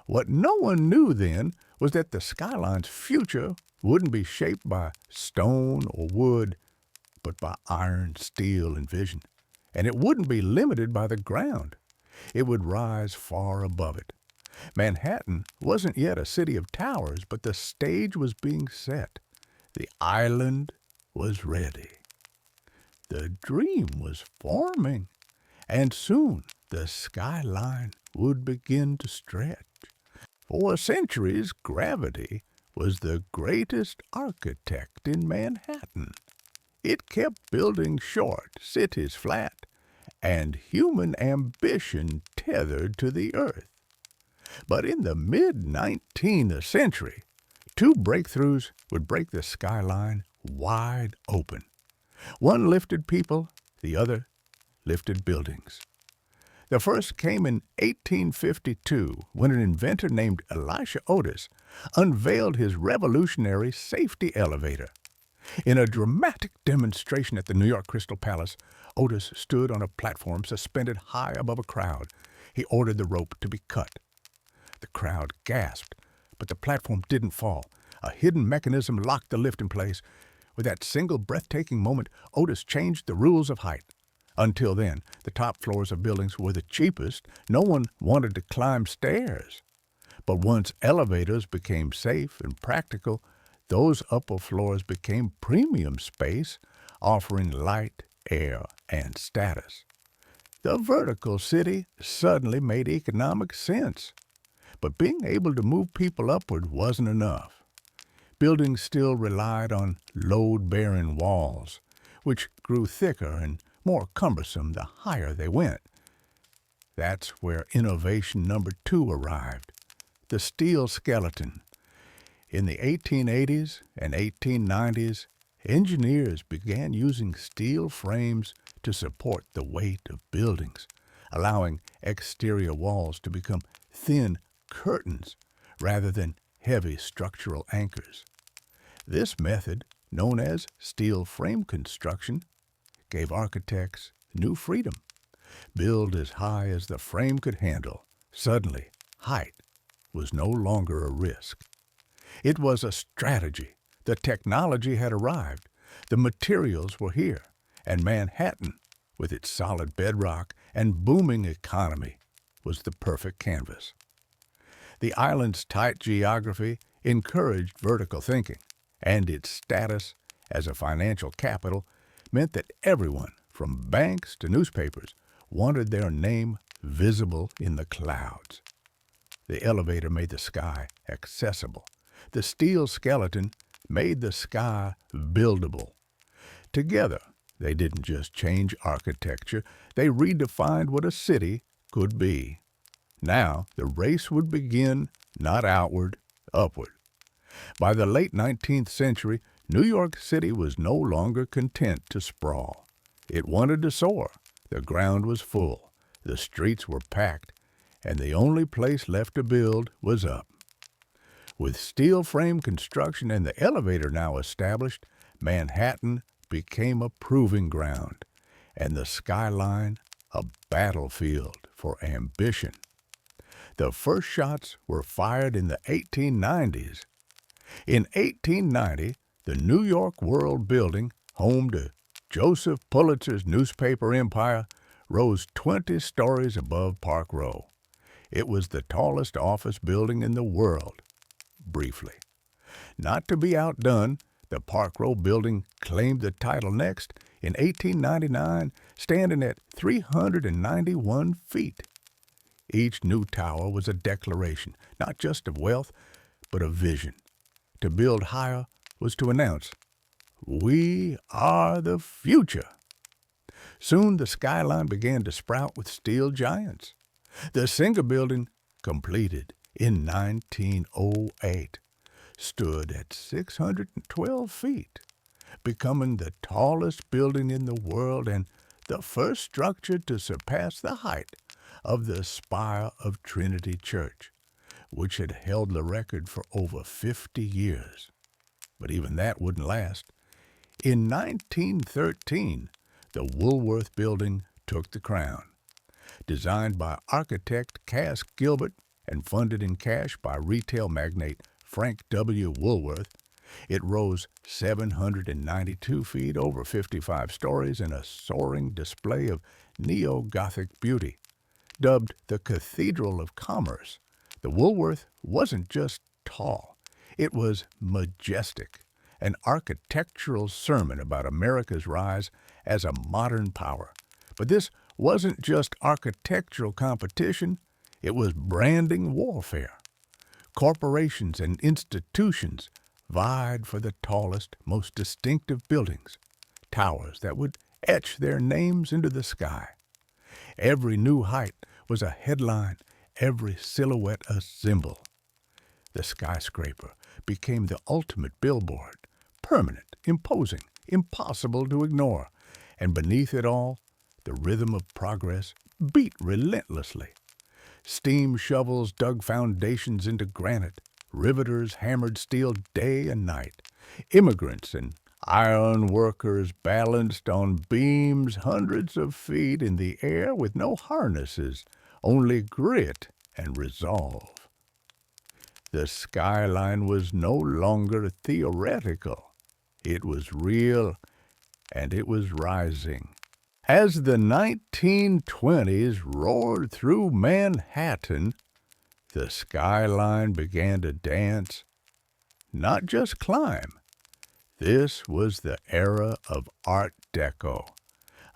What no one knew then was that the skyline's future wouldn't be shaped by stone or wood, but by iron, steel, and vision. And it wouldn't be limited by the ground. It would rise far above it. Manhattan wasn't yet a city of towers, but the stage was being set. The island was ready. The dream was forming, and soon the skyline would begin to stretch. For centuries, gravity was the greatest architect in Manhattan. It kept building short cities flat, and human ambition tethered to the earth. But in the mid-19th century, two breakthroughs would break the skyline wide open. One lifted people, the other lifted buildings. The first came in 1852 when an inventor named Elisha Otis unveiled his revolutionary safety elevator. In a dramatic demonstration at the New York Crystal Palace, Otis stood on a platform suspended high above a crowd. He ordered the rope to be cut. The crowd gasped, but the platform didn't fall. A hidden mechanism locked the lift in place. With that single breathtaking moment, Otis changed the rules of height. Until then, the top floors of buildings were the cheapest. No one wanted to climb stairs. But once elevators became safe and practical, those upper floors became premium space, offering light, air, and status. The vertical city suddenly made economic sense. But being able to move people upward wasn't enough. Buildings still relied on load-bearing walls, which grew thicker and more cumbersome the higher they went. That's where innovation number 2 arrived, the steel skeleton. In the 1880s and 1890s, engineers began using steel frames to support the weight of buildings, allowing exterior walls to become thin curtains rather than heavy structural anchors. This method, known as steel frame construction, gave architects new freedom. Build as high as the frame could handle. Suddenly, height was no longer a risk. It was a strategy. The technology had arrived. The materials were here. And Manhattan, with its solid bedrock and booming economy, was the perfect canvas. The island's tight geography encouraged vertical thinking, and its status as a financial capital meant that everyone, from banks to newspapers, wanted their name visible in the clouds. The elevator made the sky accessible. The steel skeleton made the sky buildable. Together, they didn't just change architecture, they redefined what a city could be. Now, the race would begin not outward, upward. By the late 19th century, New York City was no longer content to sprawl. It wanted to soar. The ground was full. The streets were packed. And the only place left to build was up. With steel frame construction and the elevator now established, Manhattan became a proving ground, and the skyline a battlefield for ambition. The first shots were fired in the 1890s. In 1890, the New York World Building, home to Joseph Pulitzer's newspaper empire, rose 20 stories above Park Row. It was the tallest office building in the world, briefly. Not to be outdone, the Park Row building claimed the title next. in 1899 standing at 391 feet. Each new tower was a declaration, not just of wealth, but of vision. To build higher was to announce, "We are the future." Soon the skyline began to sprout with steel giants. The Singer Building, completed in 1908, stood at 612 feet, becoming the tallest building in the world and the first structure to surpass the height of the spire of Trinity Church, which had held the record for over 50 years. But even that wouldn't last. In 1913, the Woolworth Building took the crown. Designed by architect Cass Gilbert and funded in cash by retail magnate Frank W. Woolworth, it rose 792 feet over 55 stories in a soaring display of neo-Gothic beauty. Dubbed the Cathedral of Commerce, the Woolworth wasn't just tall, it was majestic, an architectural sermon about America's rise as a modern power. But this wasn't just architectural competition, it was branding warfare. Corporations and institutions vied for the tallest, most distinctive buildings, towers that would etch their names into the sky. Every new height was a headline, every silhouette a symbol. The skyscraper became the ultimate billboard, permanent, imposing, impossible to ignore, and beneath it all, the rhythm of progress beat relentlessly. Steam shovels dug foundations into granite, riveters hammered steel day and night. Immigrants and iron workers balanced on beams hundreds of feet in the air with no harnesses, only grit and resolve. The skyline was no longer theoretical. It was real, and it was rising. As the 1920s roared through Manhattan, the skyline began to dance, not just climb. This was the era of Art Deco,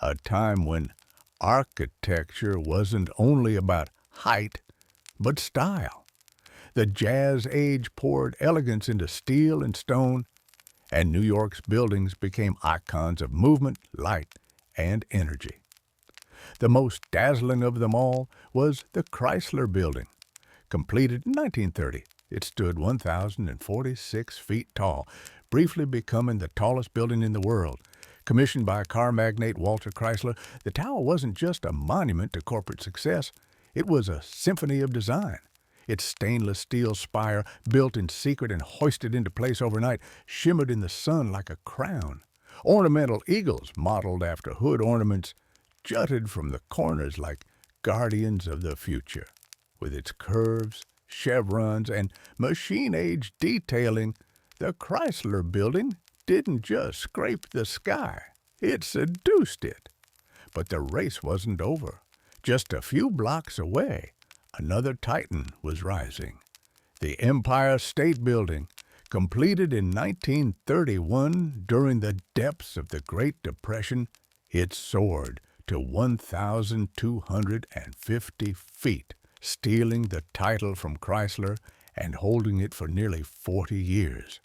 a time when architecture wasn't only about height, but style. The Jazz Age poured elegance into steel and stone, and New York's buildings became icons of movement, light, and energy. The most dazzling of them all was the Chrysler Building. Completed in 1930, it stood 1,046 feet tall, briefly becoming the tallest building in the world. Commissioned by car magnate Walter Chrysler, the tower wasn't just a monument to corporate success, it was a symphony of design. Its stainless steel spire, built in secret and hoisted into place overnight, shimmered in the sun like a crown. Ornamental eagles, modeled after hood ornaments, jutted from the corners like guardians of the future. With its curves, chevrons, and machine-age detailing, the Chrysler Building didn't just scrape the sky, it seduced it. But the race wasn't over. Just a few blocks away, another titan was rising. The Empire State Building, completed in 1931 during the depths of the Great Depression, it soared to 1,250 feet, stealing the title from Chrysler and holding it for nearly 40 years.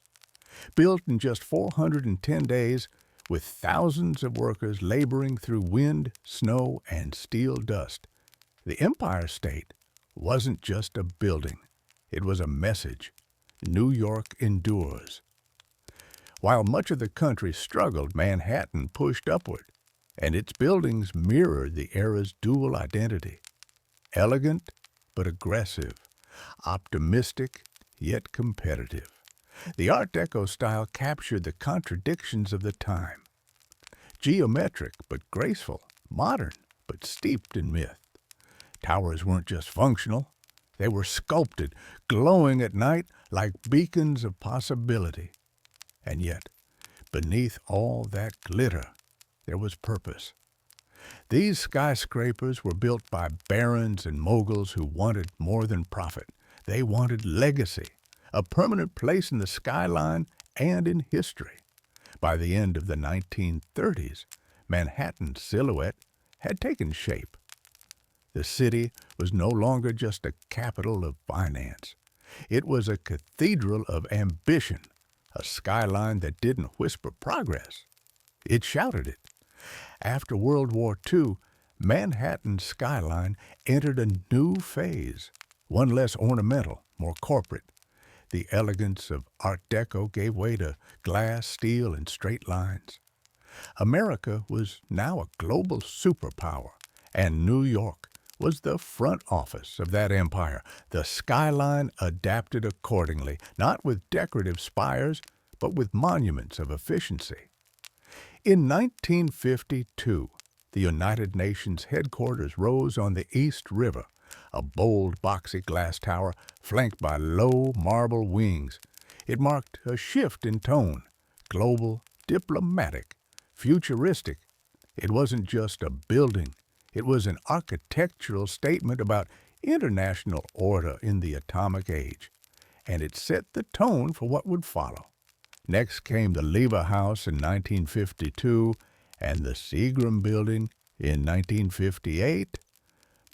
Built in just 410 days, with thousands of workers laboring through wind, snow, and steel dust, the Empire State wasn't just a building, it was a message. New York endures. While much of the country struggled, Manhattan pushed upward, and its buildings mirrored the era's dual identity. Elegant but aggressive, optimistic yet competitive. The Art Deco style captured the contradictions of the time. Geometric but graceful, modern but steeped in myth. Towers weren't just functional, they were sculpted, glowing at night like beacons of possibility. And yet, beneath all that glitter, there was purpose. These skyscrapers were built by barons and moguls who wanted more than profit. They wanted legacy, a permanent place in the skyline and in history. By the end of the 1930s, Manhattan's silhouette had taken shape. The city was no longer just a capital of finance. It was a cathedral of ambition, a skyline that didn't whisper progress. It shouted it. After World War II, Manhattan's skyline entered a new phase, one less ornamental, more corporate. The elegance of Art Deco gave way to glass, steel, and straight lines. America was now a global superpower, and New York was the front office of that empire. The skyline adapted accordingly, not with decorative spires, but with monuments of efficiency. In 1952, the United Nations headquarters rose on the East River, a bold, boxy glass tower flanked by low marble wings. It marked a shift in tone, global, diplomatic, futuristic. It wasn't just a building. It was an architectural statement about international order in the atomic age, and it set the tone for what would follow. Next came the Lever House in 1952 and the Seagram Building in 1958,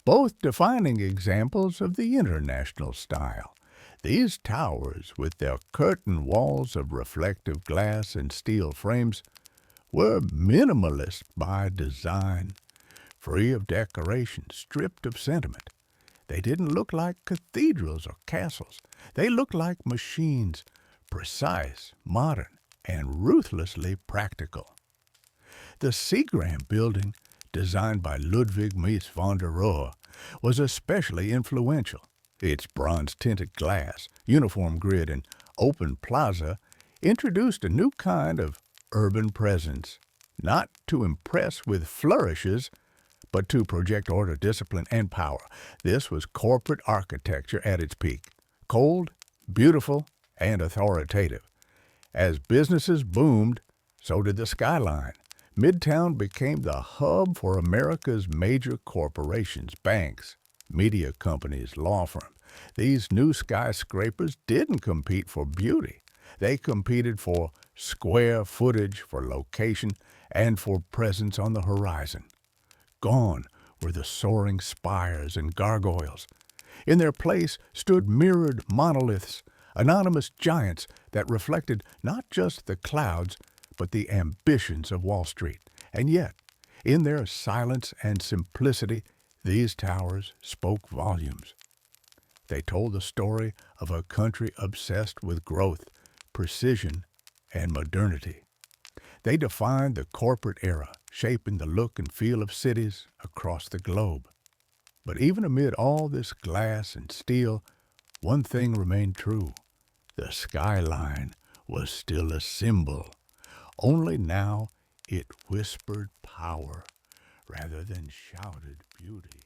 both defining examples of the international style. These towers, with their curtain walls of reflective glass and steel frames, were minimalist by design, free of decoration, stripped of sentiment. They didn't look like cathedrals or castles. They looked like machines, precise, modern, and ruthlessly practical. The Seagram Building, designed by Ludwig Mies van der Rohe, was especially influential. Its bronze-tinted glass, uniform grid, and open plaza introduced a new kind of urban presence, not to impress with flourishes, but to project order, discipline, and power. This was corporate architecture at its peak, cold, beautiful, and authoritative. As businesses boomed, so did the skyline. Midtown became the hub for America's major corporations, banks, media companies, law firms. These new skyscrapers didn't compete for beauty. They competed for square footage, for location, and for presence on the horizon. Gone were the soaring spires and gargoyles. In their place stood mirrored monoliths, anonymous giants that reflected not just the clouds, but the ambitions of Wall Street. And yet, in their silence and simplicity, these towers spoke volumes. They told the story of a country obsessed with growth, precision, and modernity. They defined the corporate era, shaping the look and feel of cities across the globe. But even amid all this glass and steel, one thing remained true. The skyline was still a symbol. Only now it whispered power rather than shouted beauty.